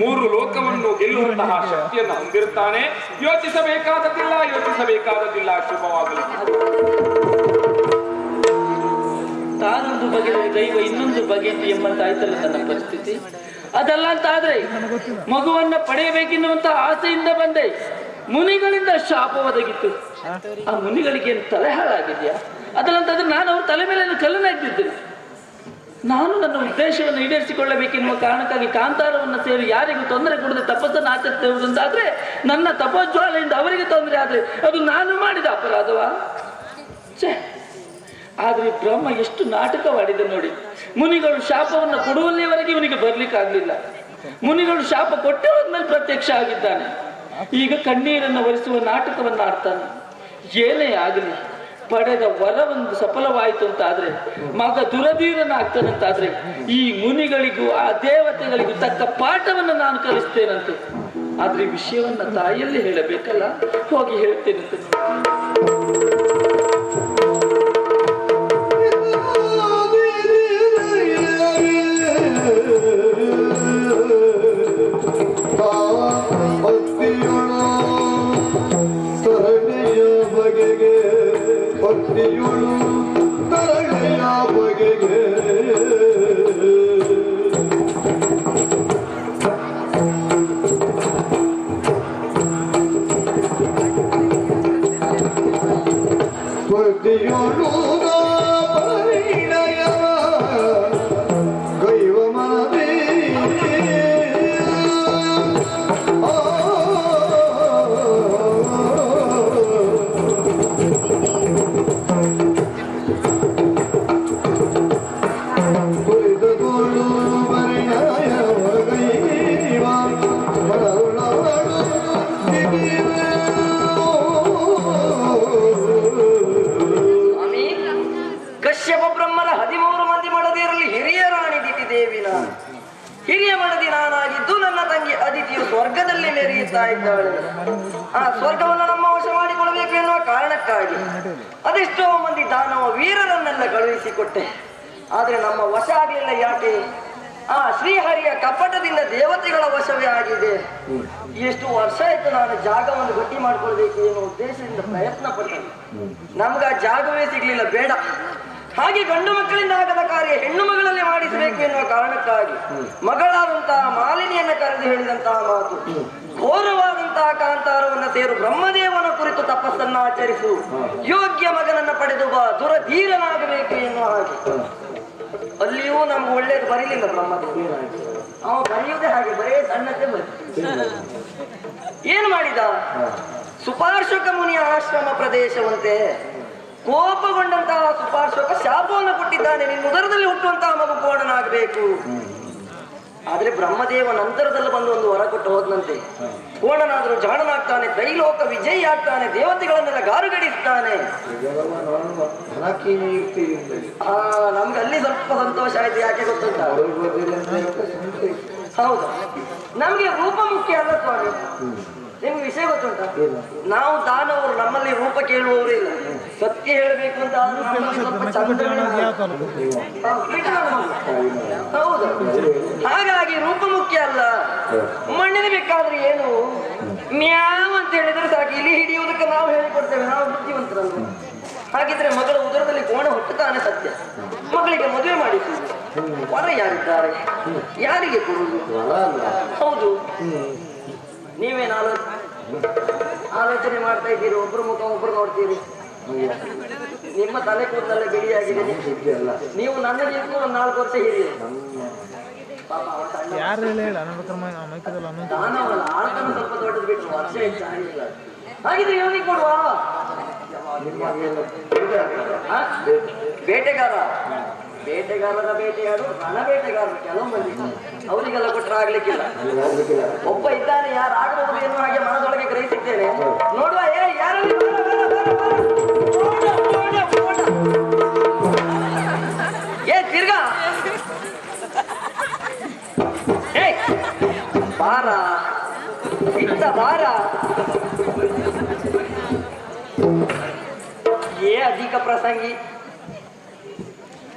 3 ಲೋಕವನ್ನು ಗೆಲ್ಲುವಂತಹ ಶಕ್ತಿಯನ್ನು ಹೊಂದಿರುತ್ತಾನೆ. ಯೋಚಿಸಬೇಕಾದದ್ದಿಲ್ಲ, ಶುಭವಾಗಲಿ. ತಾನೊಂದು ಬಗೆಯ ದೈವ ಇನ್ನೊಂದು ಬಗೆಯಿತು ಎಂಬಂತಾಯ್ತಲ್ಲ ನನ್ನ ಪರಿಸ್ಥಿತಿ. ಅದಲ್ಲ ಅಂತ ಆದ್ರೆ ಮಗುವನ್ನ ಪಡೆಯಬೇಕೆನ್ನುವಂತಹ ಆಸೆಯಿಂದ ಬಂದೆ. ಮುನಿಗಳಿಂದ ಶಾಪ ಒದಗಿತ್ತು. ಆ ಮುನಿಗಳಿಗೆ ತಲೆ ಹಾಳಾಗಿದ್ಯಾ? ಅದಲ್ಲಂತಾದ್ರೆ ನಾನು ಅವ್ರ ತಲೆ ಮೇಲೆ ಕಲ್ಲನ್ನ ಇದ್ದಿದ್ದೇನೆ. ನಾನು ನನ್ನ ಉದ್ದೇಶವನ್ನು ಈಡೇರಿಸಿಕೊಳ್ಳಬೇಕೆನ್ನುವ ಕಾರಣಕ್ಕಾಗಿ ಕಾಂತಾರವನ್ನು ಸೇರಿ ಯಾರಿಗೂ ತೊಂದರೆ ಕೊಡದೆ ತಪಸ್ಸನ್ನು ಆಚರಿಸುವುದಂತಾದ್ರೆ, ನನ್ನ ತಪೋಜ್ವಾಲೆಯಿಂದ ಅವರಿಗೆ ತೊಂದರೆ ಆದ್ರೆ ಅದು ನಾನು ಮಾಡಿದ ಅಪರಾಧವಾ? ಆದ್ರೆ ಬ್ರಹ್ಮ ಎಷ್ಟು ನಾಟಕವಾಡಿದೆ ನೋಡಿ. ಮುನಿಗಳು ಶಾಪವನ್ನು ಕೊಡುವಲ್ಲಿಯವರೆಗೆ ಇವನಿಗೆ ಬರ್ಲಿಕ್ಕೆ ಆಗ್ಲಿಲ್ಲ. ಮುನಿಗಳು ಶಾಪ ಕೊಟ್ಟೆ ಹೋದ್ಮೇಲೆ ಪ್ರತ್ಯಕ್ಷ ಆಗಿದ್ದಾನೆ. ಈಗ ಕಣ್ಣೀರನ್ನು ಒರೆಸುವ ನಾಟಕವನ್ನು ಆಡ್ತಾನೆ. ಏನೇ ಆಗಲಿ, ಪಡೆದ ವರವೊಂದು ಸಫಲವಾಯಿತು ಅಂತಾದ್ರೆ, ಮಗ ದುರಧೀರನಾಗ್ತಾನಂತಾದ್ರೆ ಈ ಮುನಿಗಳಿಗೂ ಆ ದೇವತೆಗಳಿಗೂ ತಕ್ಕ ಪಾಠವನ್ನು ನಾನು ಕಲಿಸ್ತೇನಂತೆ. ಆದ್ರೆ ಈ ವಿಷಯವನ್ನ ತಾಯಿಯಲ್ಲಿ ಹೇಳಬೇಕಲ್ಲ, ಹೋಗಿ ಹೇಳ್ತೇನಂತೆ. ತರಳೆಯ ಬಗೆಗೆ ಸ್ಪರ್ಧೆಯೋಳು ಪರಿಣಯ ಗೈವ ಮನದೇ ಕಶ್ಯಪ ಬ್ರಹ್ಮರ 13 ಮಂದಿ ಮಡದಿಯರಲ್ಲಿ ಹಿರಿಯ ರಾಣಿ ದಿತಿ ದೇವಿ ನಾನು. ಹಿರಿಯ ಮಡದಿ ನಾನಾಗಿದ್ದು ನನ್ನ ತಂಗಿ ಅದಿತಿಯು ಸ್ವರ್ಗದಲ್ಲಿ ಮೆರೆಯುತ್ತಾ ಇದ್ದಾಳೆ. ಆ ಸ್ವರ್ಗವನ್ನು ನಮ್ಮ ವಶ ಮಾಡಿಕೊಳ್ಳಬೇಕು ಎನ್ನುವ ಕಾರಣಕ್ಕಾಗಿ ಅದೆಷ್ಟೋ ಮಂದಿ ದಾನವ ವೀರರನ್ನೆಲ್ಲ ಕಳುಹಿಸಿಕೊಟ್ಟೆ. ಆದ್ರೆ ನಮ್ಮ ವಶ ಆಗ್ಲಿಲ್ಲ. ಯಾಕೆ? ಆ ಶ್ರೀಹರಿಯ ಕಪಟದಿಂದ ದೇವತೆಗಳ ವಶವೇ ಆಗಿದೆ. ಎಷ್ಟು ವರ್ಷ ಆಯ್ತು ನಾನು ಜಾಗವನ್ನು ಗಟ್ಟಿ ಮಾಡ್ಕೊಳ್ಬೇಕು ಎನ್ನುವ ಉದ್ದೇಶದಿಂದ ಪ್ರಯತ್ನ ಪಡ್ತೇನೆ. ನಮ್ಗ ಆ ಜಾಗವೇ ಸಿಗ್ಲಿಲ್ಲ. ಬೇಡ, ಹಾಗೆ ಗಂಡು ಮಕ್ಕಳಿಂದ ಆಗದ ಕಾರ್ಯ ಹೆಣ್ಣು ಮಗಳಲ್ಲಿ ಮಾಡಿಸಬೇಕು ಎನ್ನುವ ಕಾರಣಕ್ಕಾಗಿ ಮಗಳಾದಂತಹ ಮಾಲಿನಿಯನ್ನ ಕರೆದು ಹೇಳಿದಂತಹ ಮಾತು, ಘೋರವಾದಂತಹ ಕಾಂತಾರವನ್ನ ಸೇರು ಬ್ರಹ್ಮದೇವನ ಕುರಿತು ತಪಸ್ಸನ್ನ ಆಚರಿಸು, ಯೋಗ್ಯ ಮಗನನ್ನ ಪಡೆದು ಬಾ, ದುರಧೀರನಾಗಬೇಕು ಎನ್ನುವ ಹಾಗೆ. ಅಲ್ಲಿಯೂ ನಮ್ಗೆ ಒಳ್ಳೇದು ಬರೀಲಿಲ್ಲ ಬ್ರಹ್ಮದೇವ. ಅವ ಬರೆಯುವುದೇ ಹಾಗೆ, ಬರೇ ಸಣ್ಣಕ್ಕೆ ಬರೀ. ಏನ್ ಮಾಡಿದ? ಸುಪಾರ್ಶ್ವಕ ಮುನಿಯ ಆಶ್ರಮ ಪ್ರದೇಶವಂತೆ ಕೋಪಗೊಂಡಂತಹ ಸುಪಾರ್ಶ್ವಕ ಶಾಪವನ್ನು ಕೊಟ್ಟಿದ್ದಾನೆ. ನಿನ್ನ ಉದರದಲ್ಲಿ ಹುಟ್ಟುವಂತಹ ಮಗು ಕೋಣನಾಗಬೇಕು. ಆದ್ರೆ ಬ್ರಹ್ಮದೇವ ನಂತರದಲ್ಲಿ ಬಂದು ಒಂದು ವರ ಕೊಟ್ಟು ಹೋದ್ನಂತೆ. ಕೋಣನಾದ್ರೂ ಜಾಣನಾಗ್ತಾನೆ, ತ್ರೈಲೋಕ ವಿಜಯಿ ಆಗ್ತಾನೆ, ದೇವತೆಗಳನ್ನೆಲ್ಲ ಗಾರುಗಡಿಸ್ತಾನೆ. ನಮ್ಗೆ ಅಲ್ಲಿ ಸ್ವಲ್ಪ ಸಂತೋಷ ಆಯ್ತು. ಯಾಕೆ ಗೊತ್ತುಂಟ? ಹೌದು, ನಮ್ಗೆ ರೂಪ ಮುಖ್ಯ ಅಲ್ಲ ಸ್ವಾಮಿ. ನಿಮ್ಗೆ ವಿಷಯ ಗೊತ್ತುಂಟ? ನಾವು ದಾನವರು, ನಮ್ಮಲ್ಲಿ ರೂಪ ಕೇಳುವವರು ಇಲ್ಲ. ಸತ್ಯ ಹೇಳಬೇಕು ಅಂತ ಸ್ವಲ್ಪ ಚಂದ. ಹೌದು, ಹಾಗಾಗಿ ರೂಪ ಮುಖ್ಯ ಅಲ್ಲ. ಮಣ್ಣಿನ ಬೇಕಾದ್ರೆ ಏನು ಮ್ಯಾವ್ ಅಂತ ಹೇಳಿದ್ರೆ ಸಾಕು, ಇಲ್ಲಿ ಹಿಡಿಯುವುದಕ್ಕೆ ನಾವು ಹೇಳಿಕೊಡ್ತೇವೆ, ನಾವು ಬುದ್ಧಿವಂತರಲ್ಲ. ಹಾಗಿದ್ರೆ ಮಗಳ ಉದರದಲ್ಲಿ ಕೋಣ ಹುಟ್ಟುತ್ತಾನೆ ಸತ್ಯ. ಮಗಳಿಗೆ ಮದುವೆ ಮಾಡಿಸುವುದು, ವರ ಯಾರಿದ್ದಾರೆ, ಯಾರಿಗೆ ಕೊಡುವುದು? ಹೌದು, ನೀವೇನು ಆಲೋಚನೆ ಮಾಡ್ತಾ ಇದ್ದೀರಿ? ಒಬ್ರು ಮುಖ ಒಬ್ರು ನೋಡ್ತೀರಿ. ನಿಮ್ಮ ತಲೆ ಕೂದಲೆಲ್ಲ ಬಿಳಿಯಾಗಿದೆ. ನೀವು ನನ್ನಗಿಂತಲೂ ಒಂದು 4 ವರ್ಷ ಹಿರಿಯ. ಆಳ್ತನ ಸ್ವಲ್ಪ ದೊಡ್ಡದು ಬಿಟ್ಟು ವರ್ಷ ಹೆಚ್ಚಾಗಿಲ್ಲ. ಹಾಗಿದ್ರೆ ಇವನಿಗೆ ಕೊಡುವ. ಬೇಟೆಗಾರ, ಬೇಟೆಗಾರರ ಬೇಟೆಯಾಡು, ರಣ ಬೇಟೆಗಾರರು ಕೆಲವು ಮಂದಿ, ಅವರಿಗೆಲ್ಲ ಕೊಟ್ಟರೆ ಆಗ್ಲಿಕ್ಕಿಲ್ಲ. ಒಬ್ಬ ಇದ್ದಾನೆ, ಯಾರು ಆಗಬಹುದು ಎನ್ನುವ ಹಾಗೆ ಮನದೊಳಗೆ ಗ್ರಹಿಸಿದ್ದೇನೆ. ನೋಡುವ, ಯಾರಲ್ಲಿ ತಿರ್ಗಾ ಬಾರ ಇತ್ತ ಬಾರ. ಅಧಿಕ ಪ್ರಸಂಗಿ.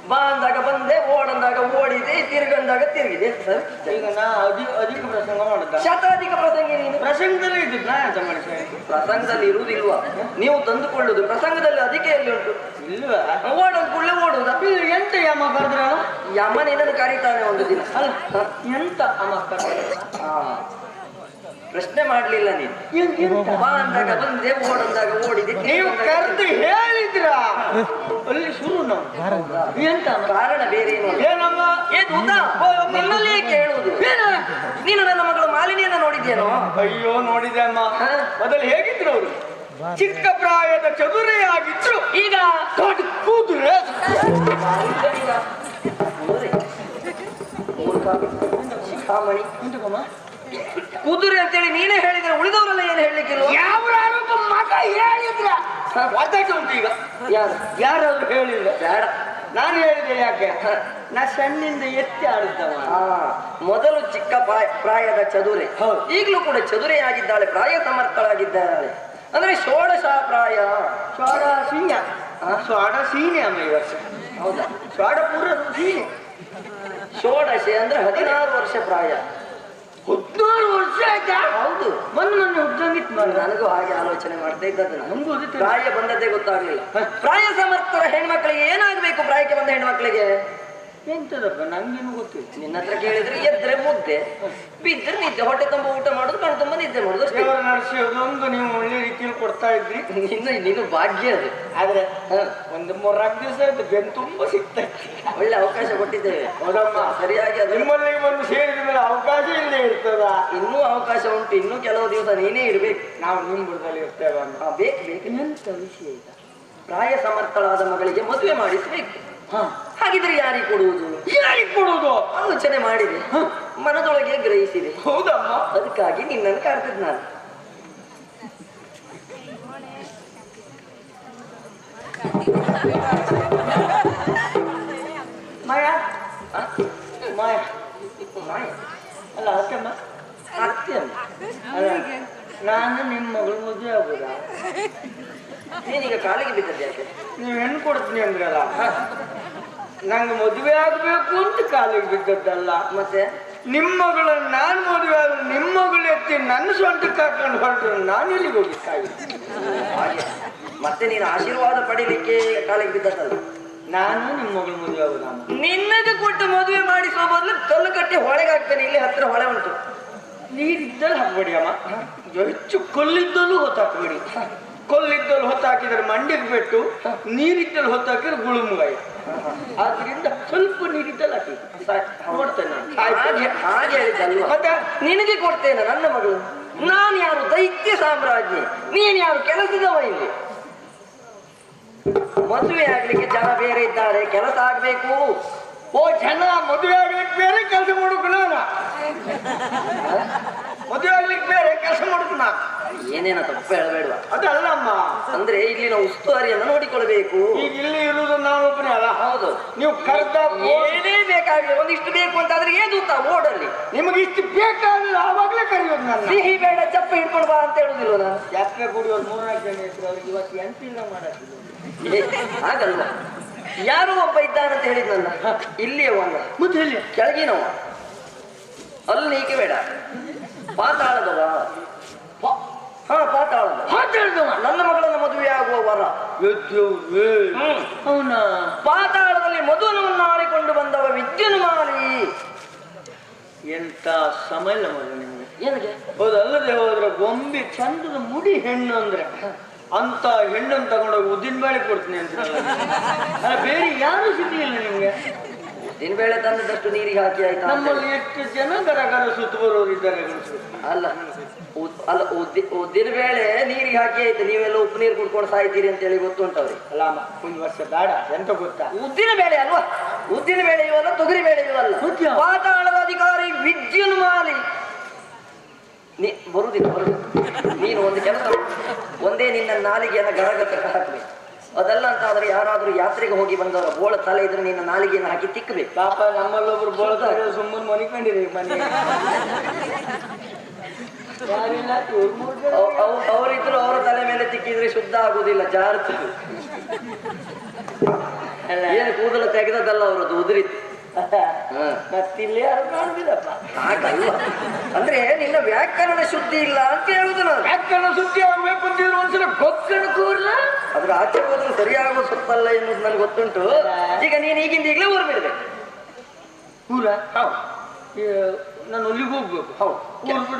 ಬಾ ಅಂದಾಗ ಬಂದೆ, ಓಡಂದಾಗ ಓಡಿದೆ, ತಿರುಗಂದಾಗ ತಿರುಗಿದೆ. ಈಗ ನಾ ಅಧಿಕ ಪ್ರಸಂಗ ಮಾಡುತ್ತ ಶತಾಧಿಕ ಪ್ರಸಂಗಿ. ನೀನು ಪ್ರಸಂಗದಲ್ಲಿ ಇದ್ದಿದ್ದು ನಾ ಎಂತ ಮಾಡಿದ್ದೆ? ಪ್ರಸಂಗದಲ್ಲಿ ಇರುವುದಿಲ್ವಾ? ನೀವು ತಂದುಕೊಳ್ಳುದು. ಪ್ರಸಂಗದಲ್ಲಿ ಅಧಿಕೆಯಲ್ಲಿ ಉಂಟು ಇಲ್ವಾ? ಓಡೋದು ಕೂಡಲೇ ಓಡುವುದ? ಎಂತ ಯಮ ಕರೆದ್ರ? ಯಮ ನಿನ್ನನ್ನು ಕರೀತಾನೆ ಒಂದು ದಿನ. ಅಲ್ಲ ಎಂತ ಅಮ್ಮ ಪ್ರಶ್ನೆ ಮಾಡ್ಲಿಲ್ಲ ನೀನು. ಬಾ ಅಂದಾಗ ಬಂದೆ, ಓಡಂದಾಗ ಓಡಿದೆ. ನೀವು ಕರೆದು ಹೇಳಿದ್ರ ಅಲ್ಲಿ ಶುರು. ನಾವು ಎಂತ ಕಾರಣ ಬೇರೆ ಏನಮ್ಮ? ನಿನ್ನಲ್ಲೇ ಕೇಳುವುದು. ನೀನು ನನ್ನ ಮಗಳು ಮಾಲಿನಿಯನ್ನ ನೋಡಿದ್ಯೇನೋ? ಅಯ್ಯೋ ನೋಡಿದೆ ಅಮ್ಮ. ಮೊದಲು ಹೇಗಿದ್ರು ಅವರು? ಚಿಕ್ಕ ಪ್ರಾಯದ ಚದುರೆಯಾಗಿದ್ರು. ಈಗ ಕೂದುರೆ ಶಿಖಾಮಣಿ ಕುದುರೆ ಅಂತೇಳಿ ನೀನೇ ಹೇಳಿದ್ರೆ ಉಳಿದವರೆಲ್ಲ ಏನು ಹೇಳಲಿಕ್ಕಿಲ್ಲ. ಯಾವ ಮಗ ಹೇಳಿದ್ರ ಉಂಟು ಈಗ. ಯಾರಾದ್ರೂ ಹೇಳಿಲ್ಲ? ಬೇಡ, ನಾನು ಹೇಳಿದೆ. ಯಾಕೆ? ನಾ ಸಣ್ಣಿಂದ ಎತ್ತಿ ಆಡಿದ್ದವ. ಮೊದಲು ಚಿಕ್ಕ ಪ್ರಾಯದ ಚದುರೆ, ಈಗಲೂ ಕೂಡ ಚದುರೆಯಾಗಿದ್ದಾಳೆ, ಪ್ರಾಯ ಸಮರ್ಥಳಾಗಿದ್ದಾಳೆ. ಅಂದ್ರೆ ಷೋಡಶ ಪ್ರಾಯ. ಷೋಡಶೀನ್ಯ ಅಮ್ಮ ಈ ವರ್ಷ. ಹೌದಾ? ಷೋಡಪುರ ಷೋಡಶೆ ಅಂದ್ರೆ 16 ವರ್ಷ ಪ್ರಾಯ. 16 ವರ್ಷ ಆಯ್ತಾ? ಹೌದು, ಮೊನ್ನೆ ಹುಟ್ಟಂಗಿತ್ತು. ನನಗೂ ಹಾಗೆ ಆಲೋಚನೆ ಮಾಡ್ತಾ ಇದ್ದದ್ದು. ನಮಗೂ ಪ್ರಾಯ ಬಂದದ್ದೇ ಗೊತ್ತಾಗ್ಲಿಲ್ಲ. ಪ್ರಾಯ ಸಮರ್ಥರ ಹೆಣ್ಮಕ್ಳಿಗೆ ಏನಾಗಬೇಕು? ಪ್ರಾಯಕ್ಕೆ ಬಂದ ಹೆಣ್ಮಕ್ಳಿಗೆ ಎಂತದಪ್ಪ ನಂಗೇನು ಗೊತ್ತಿಲ್ಲ. ನಿನ್ನ ಹತ್ರ ಕೇಳಿದ್ರೆ ಎದ್ರೆ ಮುದ್ದೆ, ಬಿದ್ದರೆ ನಿದ್ದೆ, ಹೊಟ್ಟೆ ತುಂಬ ಊಟ ಮಾಡೋದು, ಕಣ್ಣು ತುಂಬ ನಿದ್ದೆ ಮಾಡೋದು ಅಷ್ಟೇ. ನಡೆಸೋದೊಂದು ನೀವು ಒಳ್ಳೆ ರೀತಿಯಲ್ಲಿ ಕೊಡ್ತಾ ಇದ್ರಿ. ನೀನು ಭಾಗ್ಯ ಅದು. ಆದ್ರೆ ಒಂದು 3-4 ದಿವಸ ಆಯ್ತು ಬೆನ್ನು ತುಂಬ ಸಿಗ್ತಾ ಇತ್ತು. ಒಳ್ಳೆ ಅವಕಾಶ ಕೊಟ್ಟಿದ್ದೇವೆ. ಹೌದಮ್ಮ, ಸರಿಯಾಗಿ ಅದು ನಿಮ್ಮಲ್ಲಿಗೆ ಬಂದು ಸೇರಿದ ಮೇಲೆ ಅವಕಾಶ ಇಲ್ಲದೆ ಇರ್ತದ. ಇನ್ನೂ ಅವಕಾಶ ಉಂಟು, ಇನ್ನೂ ಕೆಲವು ದಿವಸ ನೀನೇ ಇರ್ಬೇಕು. ನಾವು ನಿಮ್ಮ ಬುಡದಲ್ಲಿ ಇರ್ತೇವೆ. ಬೇಕು. ಎಂತ ವಿಷಯ ಇಲ್ಲ. ಪ್ರಾಯ ಸಮರ್ಥಳಾದ ಮಗಳಿಗೆ ಮದುವೆ ಮಾಡಿಸ್ಬೇಕು. ಹಾಗಿದ್ರೆ ಯಾರಿಗೆ ಕೊಡುವುದು? ಆಲೋಚನೆ ಮಾಡಿದೆ, ಮನದೊಳಗೆ ಗ್ರಹಿಸಿದೆ. ಹೌದಮ್ಮ, ಅದಕ್ಕಾಗಿ ನಿನ್ನನ್ನು ಕರೆದಿದ್ದು ನಾನು. ಮಾಯಾ ಮಾಯಾ ಮಾಯಾ ಅಲ್ಲ ಅತ್ತಮ್ಮ, ಅತ್ತೆಮ್ಮ ಅಲ್ಲ, ನಾನು ನಿಮ್ಮ ಮಗಳು ಮದುವೆ ಆಗುದಾ? ನೀನೀಗ ಕಾಲಿಗೆ ಬಿದ್ದದ್ದು ಯಾಕೆ? ನೀವು ಹೆಣ್ಣು ಕೊಡ್ತೀನಿ ಅಂದ್ರಲ್ಲ, ನಂಗೆ ಮದುವೆ ಆಗ್ಬೇಕು ಅಂತ ಕಾಲಿಗೆ ಬಿದ್ದದ್ದಲ್ಲ. ಮತ್ತೆ ನಿಮ್ಮ ಮಗಳನ್ನ ನಾನು ಮದುವೆ ಆದ್ರೆ ನಿಮ್ಮ ಮಗಳು ಎತ್ತಿ ನನ್ನ ಸೊಂಟಕ್ಕೆ ಹಾಕೊಂಡು ಹೊರಟು ನಾನು ಎಲ್ಲಿಗೆ ಹೋಗಿಕ್ಕಾಗಿತ್ತು? ಮತ್ತೆ ನೀನು ಆಶೀರ್ವಾದ ಪಡಿಲಿಕ್ಕೆ ಕಾಲಿಗೆ ಬಿದ್ದದ್ದಲ್ಲ. ನಾನು ನಿಮ್ಮ ಮಗಳು ಮದುವೆ ಆಗುದ? ನಿನ್ನಗೆ ಕೊಟ್ಟು ಮದುವೆ ಮಾಡಿಸುವ ಬದಲು ಕಲ್ಲು ಕಟ್ಟಿ ಹೊಳೆಗೆ ಹಾಕ್ತೇನೆ. ಇಲ್ಲಿ ಹತ್ರ ಹೊಳೆ ಉಂಟು, ನೀರಿದ್ದಲ್ಲಿ ಹಾಕ್ಬೇಡಿ ಅಮ್ಮ. ಹೆಚ್ಚು ಕಲ್ಲಿದ್ದಲ್ಲೂ ಹೊತ್ತಾಕ್ಬೇಡಿ. ಕೊಲ್ಲಿದ್ದಲ್ಲಿ ಹೊತ್ತಾಕಿದ್ರೆ ಮಂಡಿಗೆ ಬಿಟ್ಟು, ನೀರಿದ್ದಲ್ಲಿ ಹೊತ್ತಾಕಿದ್ರೆ ಗುಳುಮುಗಾಯ. ಆದ್ರಿಂದ ಸ್ವಲ್ಪ ನೀರಿದ್ದಲ್ಲಿ ಹಾಕಿ ನೋಡ್ತೇನೆ. ಹಾಗೆ ಹೇಳಿದ್ದಲ್ವ? ಮತ್ತೆ ನಿನಗೆ ಕೊಡ್ತೇನೆ ನನ್ನ ಮಗಳು. ನಾನು ಯಾರು ದೈತ್ಯ ಸಾಮ್ರಾಜ್ಞಿ, ನೀನು ಯಾರು ಕೆಲಸದವ? ಇಲ್ಲಿ ಮದುವೆ ಆಗ್ಲಿಕ್ಕೆ ಜನ ಬೇರೆ ಇದ್ದಾರೆ, ಕೆಲಸ ಆಗ್ಬೇಕು. ಓ ಜನ ಮದುವೆ ಆಗ್ಲಿಕ್ಕೆ ಬೇರೆ ಕೆಲಸ ಮಾಡೋಕು ನಾನು, ಮದುವೆ ಆಗ್ಲಿಕ್ಕೆ ಬೇರೆ ಕೆಲಸ ಮಾಡೋಕು ನಾನು. ಏನೇನ ತಪ್ಪು ಹೇಳಬೇಡವಾ? ಅದಲ್ಲಮ್ಮ, ಅಂದ್ರೆ ಇಲ್ಲಿನ ಉಸ್ತುವಾರಿಯನ್ನು ನೋಡಿಕೊಳ್ಬೇಕು. ಈಗ ಇಲ್ಲಿ ಇರುವುದು ನಾನೊಬ್ಬನೇ ಅಲ್ಲ. ಹೌದು, ನೀವು ಕರೆದ ಏನೇ ಬೇಕಾಗಿಲ್ಲ, ಒಂದಿಷ್ಟು ಬೇಕು ಅಂತ ಆದ್ರೆ ಏನು ಓಡಲ್ಲಿ ನಿಮಗೆ ಇಷ್ಟು ಬೇಕಾಗಿಲ್ಲ ಆವಾಗಲೇ ಕರೆಯೋದು ನನ್ನ. ಸಿಹಿ ಬೇಡ ಚಪ್ಪ ಹಿಡ್ಕೊಂಡು ಬಾ ಅಂತ ಹೇಳುದಿಲ್ಲ ನಾನು. ಜಾತ್ರೆ ಕುಡಿಯೋರು 3-4 ಜನ ಇದ್ರು, ಅವ್ರಿಗೆ ಇವತ್ತು ಎಂಟಿಲ್ಲ ಮಾಡಾಕಿಲ್ಲ. ಹಾಗಲ್ಲ, ಯಾರೋ ಒಬ್ಬ ಇದ್ದಾನಂತ ಹೇಳಿದ್ ನನ್ನ ಇಲ್ಲಿಯವನ್ನ ಮತ್ತೆ ಹೇಳಿ ಕೆಳಗಿನವ, ಅಲ್ಲಿ ನೀಕೆ ಬೇಡ, ಪಾತಾಳದವ. ಹಾ, ಪಾತಾಳದ ನನ್ನ ಮಗಳನ್ನ ಮದುವೆ ಆಗುವ ವರ. ಅವನ ಪಾತಾಳದಲ್ಲಿ ಮಧುವನವನ್ನು ಆಳಿಕೊಂಡು ಬಂದವ ವಿದ್ಯುನ್ಮಾಲಿ. ಎಂತ ಸಮಯ ಇಲ್ಲ ಮಗ ನಿಮ್ಗೆ. ಏನಕ್ಕೆ? ಹೌದಲ್ಲದೆ ಹೋದ್ರೆ ಗೊಂಬೆ ಚಂದದ ಮುಡಿ ಹೆಣ್ಣು ಅಂದ್ರೆ ಅಂತ ಹೆಣ್ಣನ್ನು ತಗೊಂಡೋಗಿ ಉದ್ದಿನ ಬೇಳೆ ಕೊಡ್ತೀನಿ ಅಂತ ಬೇರೆ ಯಾರು ಸಿದ್ಧಿ ಇಲ್ಲ ನಿಮ್ಗೆ. ದಿನಬೇಳೆ ತಂದದಷ್ಟು ನೀರಿಗೆ ಹಾಕಿ ಆಯ್ತಾ? ನಮ್ಮಲ್ಲಿ ಎಷ್ಟು ಜನ ಗರಗರ ಸುತ್ತು ಬರೋರು ಇದ್ದಾರೆ ಗಣಸರು. ಅಲ್ಲ ಅಲ್ಲ, ಉದ್ದಿನ ಬೇಳೆ ನೀರಿಗೆ ಹಾಕಿ ಆಯ್ತು, ನೀವೆಲ್ಲ ಉಪ್ಪು ನೀರು ಕುಡ್ಕೊಂಡು ಸಾಯ್ತೀರಿ ಅಂತ ಹೇಳಿ ಗೊತ್ತುಂಟವ್ರಿ. ಅಲ್ಲಮ್ಮ, ಒಂದು ವರ್ಷ ಬೇಡ ಎಂತ ಗೊತ್ತಾ, ಉದ್ದಿನ ಬೇಳೆ ಅಲ್ವಾ? ಉದ್ದಿನ ಬೇಳೆ ಇವಲ್ಲ, ತೊಗರಿ ಬೇಳೆ ಇವಲ್ಲ. ಪಾತಾಳದ ಅಧಿಕಾರಿ ವಿದ್ಯುನ್ಮಾಲಿ. ಬರುದಿಲ್ಲ. ನೀನು ಒಂದು ಕೆಲಸ, ಒಂದೇ ನಿನ್ನ ನಾಲಿಗೆಯನ್ನು ಗರಗತಕ್ಕೆ ಹಾಕ್ಬೇಕು. ಅದಲ್ಲ ಅಂತ ಆದ್ರೆ ಯಾರಾದ್ರೂ ಯಾತ್ರೆಗೆ ಹೋಗಿ ಬಂದವರ ಬೋಳ ತಲೆ ಇದ್ರೆ ನಿನ್ನ ನಾಲಿಗೆಯನ್ನು ಹಾಕಿ ತಿಕ್ಕಬೇಕು. ಪಾಪ ನಮ್ಮಲ್ಲೊಬ್ರು ಬೋಳ್ತಾರೆ, ಸುಮ್ಮನೆ ಮನಿಕೊಂಡಿರಿ ಮನೆ ಅವರಿದ್ರು ಅವರ ತಲೆ ಮೇಲೆ ತಿಕ್ಕಿದ್ರೆ ಶುದ್ಧ ಆಗುದಿಲ್ಲ, ಜಾರ್ತದೆ. ಏನು ಕೂದಲು ತೆಗೆದದ್ದಲ್ಲ ಅವರದ್ದು, ಉದುರಿತ್ತು. ಮತ್ತಿಲ್ಲಿ ಯಾರು ಕಾಣುದಿಲ್ಲಪ್ಪ. ಹಾಗಲ್ಲ, ಅಂದ್ರೆ ನಿನ್ನ ವ್ಯಾಕರಣ ಶುದ್ಧಿ ಇಲ್ಲ ಅಂತ ಹೇಳುದು ನಾನು. ವ್ಯಾಕರಣ ಶುದ್ಧಿ ಆಗ್ಬೇಕು ಅಂತಿದ್ರು ಒಂದ್ಸಲ ಗೊತ್ತನ್ನು ಕೂರ್ಲ ಅದ್ರ ಆಚೆ ಹೋದ್ರೆ ಸರಿಯಾಗುವ ಸೊಪ್ಪಲ್ಲ ಎನ್ನುವುದು ನನಗೆ ಗೊತ್ತುಂಟು. ಈಗ ನೀನು ಈಗಿಂದ ಈಗಲೇ ಊರು ಬಿಡ್ಬೇಕು. ಊರ ನಾನು ಅಲ್ಲಿಗೆ ಹೋಗ್ಬೇಕು. ಹೌದು,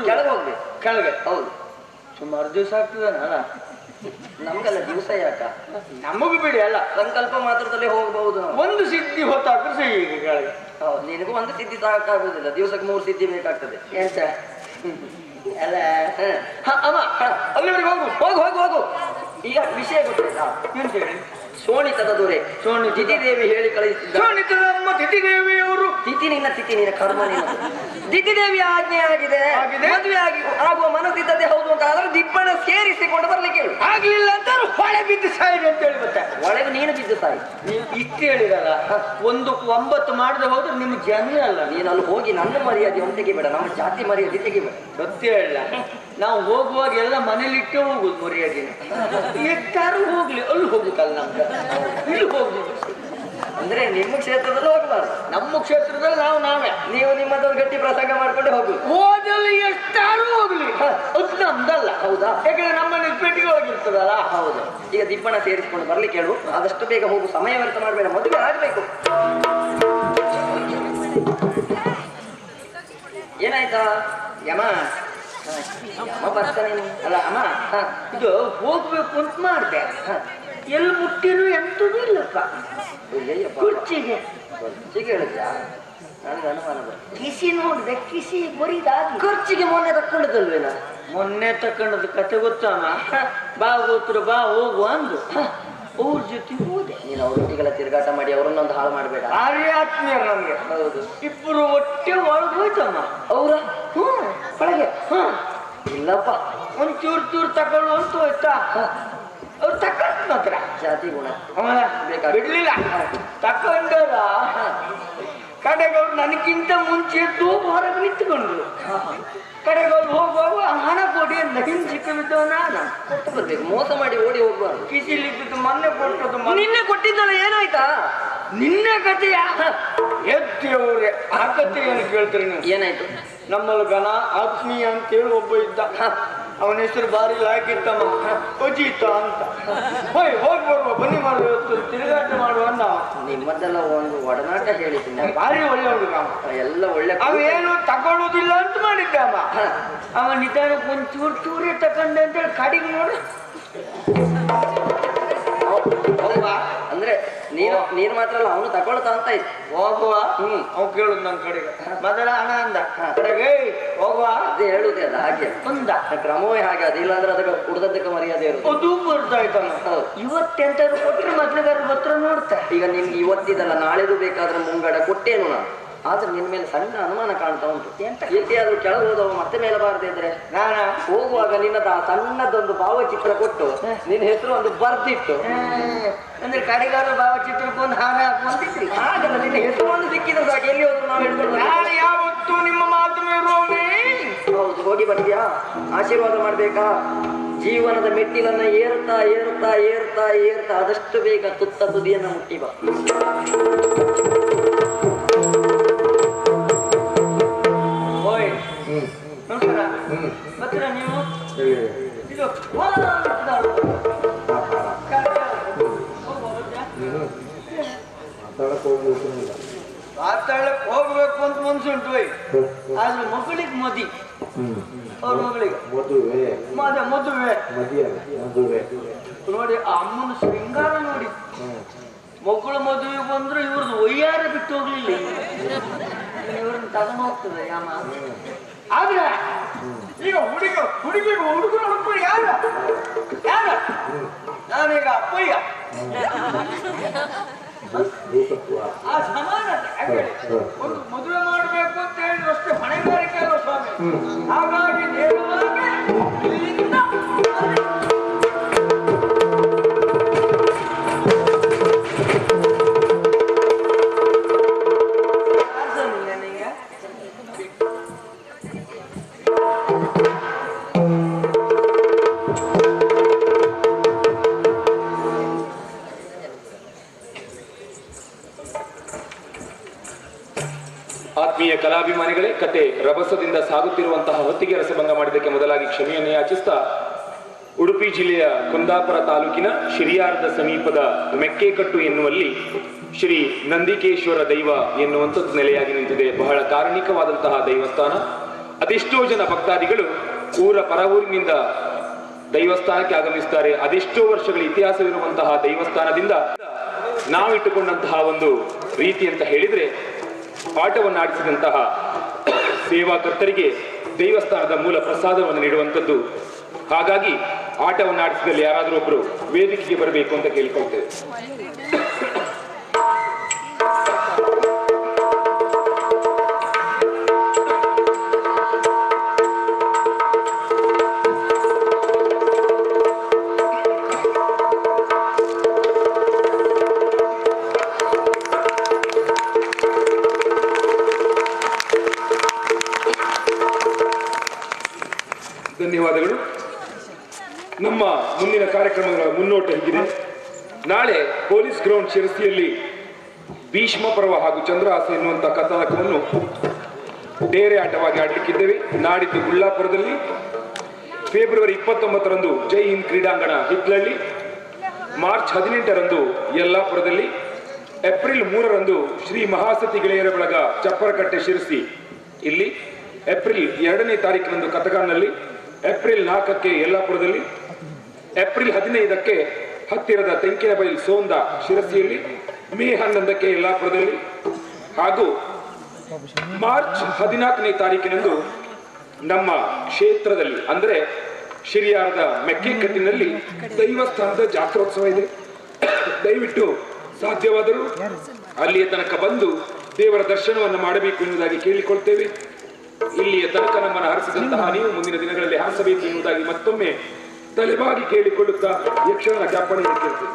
ಕೆಳಗೆ ಹೋಗ್ಬೇಕು. ಕೆಳಗೆ ಹೌದು, ಸುಮಾರು ದಿವಸ ಆಗ್ತದಲ್ಲ. ನಮ್ಗೆಲ್ಲ ದಿವಸ ಯಾಕ, ನಮಗೂ ಬಿಡಿ ಅಲ್ಲ, ಸಂಕಲ್ಪ ಮಾತ್ರದಲ್ಲಿ ಹೋಗಬಹುದು. ಒಂದು ಸಿದ್ಧಿ ಹೊತ್ತಾಕ್ರೆ ಸರಿ. ಈಗ ಕೆಳಗೆ ಹೌದು, ನಿನಗೂ ಒಂದು ಸಿದ್ಧಿ ಸಾಕಾಗುದಿಲ್ಲ, ದಿವಸಕ್ಕೆ 3 ಸಿದ್ಧಿ ಬೇಕಾಗ್ತದೆ. ಎಂತ ಅಲ್ಲ ಅಮ್ಮ, ಅಲ್ಲಿವರೆಗೆ ಹೋಗು. ಹೋಗು ಹೋಗು ಹೋಗು. ಈಗ ವಿಷಯ ಗೊತ್ತಾಯ್ತಾ? ಎಂತ ಹೇಳಿ? ಸೋಣಿತದ ದೊರೆ ದಿತಿದೇವಿ ಹೇಳಿ ಕಳಿಸಿದ್ದ. ಸೋಣಿತದ ಅಮ್ಮ ದಿತಿದೇವಿಯವರು. ತಿಥಿ ನಿನ್ನ ಕರ್ಮ ನಿನ್ನದು. ದಿತಿದೇವಿ ಆಜ್ಞೆ ಆಗಿದೆ, ಮದುವೆ ಆಗುವ ಮನಸ್ಸಿದ್ದತೆ ಹೌದು ಅಂತ ಆದ್ರೆ ದಿಬ್ಬಣ ಸೇರಿಸಿಕೊಂಡು ಬರ್ಲಿಕ್ಕೆ ಹೇಳು. ಆಗ್ಲಿಲ್ಲ ಅಂತ ಹೊಳೆ ಬಿದ್ದು ಸಾಯಿರಿ ಅಂತ ಹೇಳಿ ಮತ್ತೆ ಒಳಗೆ ನೀನು ಬಿದ್ದು ಸಾಯಿ. ನೀವು ಇಷ್ಟು ಹೇಳಿರಲ್ಲ, 1-9 ಮಾಡದೆ ಹೋದ್ರೆ ನಿಮ್ಗೆ ಜನ ಅಲ್ಲ. ನೀನು ಅಲ್ಲಿ ಹೋಗಿ ನನ್ನ ಮರ್ಯಾದೆ ಒಂದು ತೆಗಿಬೇಡ, ನಮ್ಮ ಜಾತಿ ಮರ್ಯಾದೆ ತೆಗಿಬೇಡ. ಗೊತ್ತೇ ಹೇಳ, ನಾವು ಹೋಗುವಾಗ ಎಲ್ಲ ಮನೇಲಿ ಇಟ್ಟೇ ಹೋಗುದು ಮರ್ಯಾದಿನ. ಎಷ್ಟಾರು ಹೋಗ್ಲಿ, ಅಲ್ಲಿ ಹೋಗುತ್ತಲ್ಲ ನಮ್ಗೆ, ಇಲ್ಲಿ ಹೋಗುದು. ಅಂದ್ರೆ ನಿಮ್ಮ ಕ್ಷೇತ್ರದಲ್ಲಿ ಹೋಗಬಾರ್ದು, ನಮ್ಮ ಕ್ಷೇತ್ರದಲ್ಲಿ ನಾವೇ. ನೀವು ನಿಮ್ಮದೊಂದು ಗಟ್ಟಿ ಪ್ರಸಂಗ ಮಾಡ್ಕೊಂಡು ಹೋಗುದು. ಹೋದಲ್ಲಿ ಎಷ್ಟಾರು ಹೋಗ್ಲಿ, ಅದು ನಮ್ದಲ್ಲ. ಹೌದಾ? ಯಾಕಂದ್ರೆ ನಮ್ಮ ಪೆಟ್ಟಿಗೆ ಹೋಗಿರ್ತದಲ್ಲ. ಹೌದು. ಈಗ ದಿಬ್ಬಣ ಸೇರಿಸಿಕೊಂಡು ಬರ್ಲಿಕ್ಕೆ ಹೇಳು, ಆದಷ್ಟು ಬೇಗ ಹೋಗು, ಸಮಯ ವ್ಯರ್ಥ ಮಾಡಬೇಡ, ಮದುವೆ ಆಗ್ಬೇಕು. ಏನಾಯ್ತಾ ಯಮ? ಅಮ್ಮ ಬರ್ತಾನೆ. ಅಲ್ಲ ಅಮ್ಮ, ಇದು ಹೋಗ್ಬೇಕು ಅಂತ ಮಾಡ್ದೆ, ಎಲ್ಲಿ ಮುಟ್ಟಿನೂ ಎಂತದೂ ಇಲ್ಲಪ್ಪ. ಕುರ್ಚಿಗೆ ಹೇಳಿದ್ಯಾ? ನನಗೆ ಅನುಮಾನ ಬರ್ತದೆ. ಕಿಸಿ ನೋಡ್ದೆ, ಕಿಸಿ ಬರಿದಾಗಿ ಖರ್ಚಿಗೆ ಮೊನ್ನೆ ತಕ್ಕೊಂಡದಲ್ವೇನ? ಮೊನ್ನೆ ತಕೊಂಡದ್ದು ಕತೆ ಗೊತ್ತಮ್ಮ. ಬಾ ಗೊತ್ತರು, ಬಾ ಹೋಗು ಅಂದು ಅವ್ರ ಜೊತೆ ಹೋದೆ. ನೀನು ಅವರೊಟ್ಟಿಗೆಲ್ಲ ತಿರುಗಾಟ ಮಾಡಿ ಅವರನ್ನೊಂದು ಹಾಳು ಮಾಡಬೇಡ. ಭಾರಿ ಆತ್ಮೀಯ ನಮ್ಗೆ. ಹೌದು, ಇಬ್ಬರು ಒಟ್ಟೆ ಒಳಗೆ ಹೋಯ್ತಮ್ಮ. ಅವರ ಒಳಗೆ ಇಲ್ಲಪ್ಪ, ಒಂಚೂರು ತಗೊಳ್ಳು ಅಂತ ಹೋಯ್ತಾ. ಅವ್ರು ತಕೊಂಡ್ ಮಾತ್ರ ಜಾತಿ ಗುಣ ಬಿಡ್ಲಿಲ್ಲ. ತಕೊಂಡಲ್ಲ, ಕಡೆಗೆ ಅವ್ರು ನನಗಿಂತ ಮುಂಚೆ ಎದ್ದು ಹೊರಗೆ ನಿಂತ್ಕೊಂಡ್ರು. ಕಡೆಗೆ ಅವ್ರು ಹೋಗುವಾಗ ಹಣ ಕೊಡಿ ಅಂತ ಹಿಂದೆ ಸಿಕ್ಕಿದ್ದವ ನಾನು. ಕೊಟ್ಟು ಬರ್ಬೇಕು, ಮೋಸ ಮಾಡಿ ಓಡಿ ಹೋಗ್ಬಾರ್ದು. ಕಿಸಿಲಿದ್ದು ಮೊನ್ನೆ ಕೊಟ್ಟದ್ದು ನಿನ್ನೆ ಕೊಟ್ಟಿದ್ದಲ್ಲ, ಏನಾಯ್ತಾ? ನಿನ್ನೆ ಕಥೆಯ ಎದ್ದೇವ್ರೆ. ಆ ಕಥೆ ಏನು ಕೇಳ್ತೀರಿ ನೀವು? ಏನಾಯ್ತು? ನಮ್ಮಲ್ಲಿ ಗಣ ಆತ್ಮೀಯ ಅಂತೇಳಿ ಒಬ್ಬ ಇದ್ದ. ಅವನ ಹೆಸರು ಬಾರಿ ಲಾಕಿತ್ತಮ್ಮ, ಅಜಿತ ಅಂತ. ಹೋಗಿ ಬರುವ, ಬನ್ನಿ ಮಾಡುವ, ತಿರುಗಾಟ ಮಾಡುವ. ನಿಮ್ಮದೆಲ್ಲ ಒಂದು ಒಡನಾಟ ಹೇಳಿದ್ದೀನಿ. ಭಾರಿ ಒಳ್ಳೆ ಹುಡುಗ, ಎಲ್ಲ ಒಳ್ಳೆ. ಅವೇನು ತಗೊಳ್ಳೋದಿಲ್ಲ ಅಂತ ಮಾಡಿದ್ದ ಅಮ್ಮ. ಅವ ನಿಧಾನಕ್ಕೆ ಒಂಚೂರೇ ತಕೊಂಡೆ ಅಂತೇಳಿ ಕಡಿಗೆ ನೋಡ್ರಿ. ಅಂದ್ರೆ ನೀನು ಮಾತ್ರ ಅಲ್ಲ, ಅವನು ತಗೊಳ್ತಾ ಅಂತ ಇತ್ತು. ಹೋಗುವ. ಅವ್ ಕೇಳುದು ನನ್ನ ಕಡೆಗೆ ಮೊದಲ ಹಣ ಅಂದ. ಕಡೆಗೆ ಹೋಗುವ ಅದು ಹೇಳುದೇ ಅಲ್ಲ ಹಾಗೆ ಕ್ರಮವೇ ಹಾಗೆ ಅದು, ಇಲ್ಲಾಂದ್ರೆ ಅದಕ್ಕೆ ಕುಡ್ದದ್ದಕ್ಕೆ ಮರ್ಯಾದೆ ಇರುತ್ತೆ. ಅದು ಬರ್ತಾಯ್ತಲ್ಲ ಇವತ್ತೆಂತಾದ್ರು ಕೊಟ್ಟರೆ ಮೊದ್ಲಿಗಾರ ಹತ್ರ ನೋಡ್ತಾ. ಈಗ ನಿಮ್ಗೆ ಇವತ್ತಿದಲ್ಲ ನಾಳೆದು ಬೇಕಾದ್ರೆ ಮುಂಗಡ ಕೊಟ್ಟೇನು ನಾನು, ಆದ್ರೆ ನಿನ್ ಮೇಲೆ ಸಣ್ಣ ಅನುಮಾನ ಕಾಣ್ತಾ ಉಂಟು. ಎಲ್ಲಿಯಾದ್ರೂ ಕೆಳಗೆ ಹೋದವ ಮತ್ತೆ ಮೇಲೆ ಬಾರದೆ ಇದ್ರೆ ನಾನು ಹೋಗುವಾಗ ನಿನ್ನದ ಸಣ್ಣದೊಂದು ಭಾವಚಿತ್ರ ಕೊಟ್ಟು ನಿನ್ನ ಹೆಸರು ಒಂದು ಬರ್ದಿಟ್ಟು ಅಂದ್ರೆ ಕಡೆಗಾರ ಭಾವಚಿತ್ರಕ್ಕೆ ಒಂದು ಹಾರ ಹಾಕುವಂತಿದ್ರಿ. ಹಾಗಲ್ಲ, ನಿನ್ನ ಹೆಸರು ಒಂದು ಸಿಕ್ಕಿದ್ರೆ ಸಾಕು, ಎಲ್ಲಿ ಹೋದ್ರು ನಾವು ಹೇಳ್ಕೊಂಡು ನಾನು ಯಾವತ್ತೂ ನಿಮ್ಮ ಮಾತು ಮೀರುವವನೇ. ಹೌದು, ಹೋಗಿ ಬರ್ತೀಯಾ? ಆಶೀರ್ವಾದ ಮಾಡ್ಬೇಕಾ? ಜೀವನದ ಮೆಟ್ಟಿಲನ್ನ ಏರುತ್ತಾ ಏರುತ್ತಾ ಏರುತ್ತಾ ಏರುತ್ತಾ ಆದಷ್ಟು ಬೇಗ ತುತ್ತ ತುದಿಯನ್ನ ಮುಟ್ಟಿ ಬಾ. ಓಯ್ ನಮಸ್ಕಾರ. ಬರ್ತೀರಾ ನೀವು? ಇದು ಮಾತಾಡಕ್ ಹೋಗ್ಬೇಕು ಅಂತ ಮನ್ಸುಂಟು. ಆದ್ರೆ ಮಗಳಿಗೆ ಮದಿ, ಅವ್ರ ಮಗಳಿಗೆ ಮದುವೆ ನೋಡಿ, ಆ ಅಮ್ಮನ ಶೃಂಗಾರ ನೋಡಿ. ಮಕ್ಕಳು ಮದುವೆ ಬಂದ್ರೆ ಇವ್ರದ್ದು ಒಯ್ಯಾರ ಬಿಟ್ಟು ಹೋಗ್ಲಿಲ್ಲ, ಇವ್ರನ್ನ ತಗೊಂಡು ಹೋಗ್ತದೆ ಯಾಮ. ಆದ್ರೆ ಈಗ ಹುಡುಗಿಗೆ ಹುಡುಗರು ಹುಡುಗರು ಯಾರು ನಾನೀಗ ಅಪ್ಪಯ್ಯ ಆ ಸಮಾನತೆ ಒಂದು ಮದುವೆ ಮಾಡಬೇಕು ಅಂತ ಹೇಳಿದ್ರೆ ಅಷ್ಟೇ ಹೊಣೆಗಾರಿಕೆ ಅಲ್ಲ ಸ್ವಾಮಿ. ಹಾಗಾಗಿ ನೇರವಾಗಿ ಇಲ್ಲಿಂದ ಆತ್ಮೀಯ ಕಲಾಭಿಮಾನಿಗಳೇ, ಕತೆ ರಭಸದಿಂದ ಸಾಗುತ್ತಿರುವಂತಹ ಹೊತ್ತಿಗೆ ರಸಭಂಗ ಮಾಡಿದ್ದಕ್ಕೆ ಮೊದಲಾಗಿ ಕ್ಷಮೆಯನ್ನು ಯಾಚಿಸ್ತಾ, ಉಡುಪಿ ಜಿಲ್ಲೆಯ ಕುಂದಾಪುರ ತಾಲೂಕಿನ ಶಿರಿಯಾರದ ಸಮೀಪದ ಮೆಕ್ಕೆಕಟ್ಟು ಎನ್ನುವಲ್ಲಿ ಶ್ರೀ ನಂದಿಕೇಶ್ವರ ದೈವ ಎನ್ನುವಂಥದ್ದು ನೆಲೆಯಾಗಿ ನಿಂತಿದೆ. ಬಹಳ ಕಾರಣಿಕವಾದಂತಹ ದೈವಸ್ಥಾನ. ಅದೆಷ್ಟೋ ಜನ ಭಕ್ತಾದಿಗಳು ಊರ ಪರ ಊರಿನಿಂದ ದೈವಸ್ಥಾನಕ್ಕೆ ಆಗಮಿಸ್ತಾರೆ. ಅದೆಷ್ಟೋ ವರ್ಷಗಳ ಇತಿಹಾಸವಿರುವಂತಹ ದೈವಸ್ಥಾನದಿಂದ ನಾವಿಟ್ಟುಕೊಂಡಂತಹ ಒಂದು ರೀತಿ ಅಂತ ಹೇಳಿದ್ರೆ, ಆಟವನ್ನು ಆಡಿಸಿದಂತಹ ಸೇವಾಕರ್ತರಿಗೆ ದೇವಸ್ಥಾನದ ಮೂಲ ಪ್ರಸಾದವನ್ನು ನೀಡುವಂಥದ್ದು. ಹಾಗಾಗಿ ಆಟವನ್ನು ಆಡಿಸಿದಲ್ಲಿ ಯಾರಾದರೂ ಒಬ್ಬರು ವೇದಿಕೆಗೆ ಬರಬೇಕು ಅಂತ ಕೇಳಿಕೊಳ್ತೇವೆ. ಧನ್ಯವಾದಗಳು. ನಮ್ಮ ಮುಂದಿನ ಕಾರ್ಯಕ್ರಮಗಳ ಮುನ್ನೋಟ ಹೀಗಿದೆ. ನಾಳೆ ಪೊಲೀಸ್ ಗ್ರೌಂಡ್ ಶಿರಸಿಯಲ್ಲಿ ಭೀಷ್ಮ ಪರ್ವ ಹಾಗೂ ಚಂದ್ರಹಾಸ ಎನ್ನುವಂತಹ ಕಥಾನಕವನ್ನು ಡೇರೆ ಆಟವಾಗಿ ಆಡಲಿಕ್ಕಿದ್ದೇವೆ. ನಾಡಿದ್ದು ಗುಳ್ಳಾಪುರದಲ್ಲಿ, ಫೆಬ್ರವರಿ 29ರಂದು ಜೈ ಹಿಂದ್ ಕ್ರೀಡಾಂಗಣ ಹಿತ್ಲಳ್ಳಿ, ಮಾರ್ಚ್ 18ರಂದು ಯಲ್ಲಾಪುರದಲ್ಲಿ, ಏಪ್ರಿಲ್ 3ರಂದು ಶ್ರೀ ಮಹಾಸತಿ ಗೆಳೆಯರ ಬಳಗ ಚಪ್ಪರಕಟ್ಟೆ ಶಿರಸಿ ಇಲ್ಲಿ, ಏಪ್ರಿಲ್ 2ನೇ ತಾರೀಕಿನಂದು ಕತಗಾನಲ್ಲಿ, ಏಪ್ರಿಲ್ 4ಕ್ಕೆ ಯಲ್ಲಾಪುರದಲ್ಲಿ, ಏಪ್ರಿಲ್ 15ಕ್ಕೆ ಹತ್ತಿರದ ತೆಂಕಿನಬೈಲ್ ಸೋಂದ ಶಿರಸಿಯಲ್ಲಿ, ಮೇ 11ಕ್ಕೆ ಯಲ್ಲಾಪುರದಲ್ಲಿ ಹಾಗೂ ಮಾರ್ಚ್ 14ನೇ ತಾರೀಕಿನಂದು ನಮ್ಮ ಕ್ಷೇತ್ರದಲ್ಲಿ ಅಂದರೆ ಶಿರಿಯಾರದ ಮೆಕ್ಕೆಕಟ್ಟಿನಲ್ಲಿ ದೈವಸ್ಥಾನದ ಜಾತ್ರೋತ್ಸವ ಇದೆ. ದಯವಿಟ್ಟು ಸಾಧ್ಯವಾದರೂ ಅಲ್ಲಿಯ ತನಕ ಬಂದು ದೇವರ ದರ್ಶನವನ್ನು ಮಾಡಬೇಕು ಎನ್ನುವುದಾಗಿ ಕೇಳಿಕೊಳ್ತೇವೆ. ಇಲ್ಲಿಯ ತನಕ ನಮ್ಮನ್ನು ಹರಿಸಿದಂತಹ ನೀವು ಮುಂದಿನ ದಿನಗಳಲ್ಲಿ ಹರಿಸಬೇಕು ಎನ್ನುವುದಾಗಿ ಮತ್ತೊಮ್ಮೆ ತಲೆಬಾಗಿ ಕೇಳಿಕೊಳ್ಳುತ್ತಾ ಯಕ್ಷಗಾನ ಜ್ಞಾಪನೆಯನ್ನು ಕೇಳ್ತೇವೆ.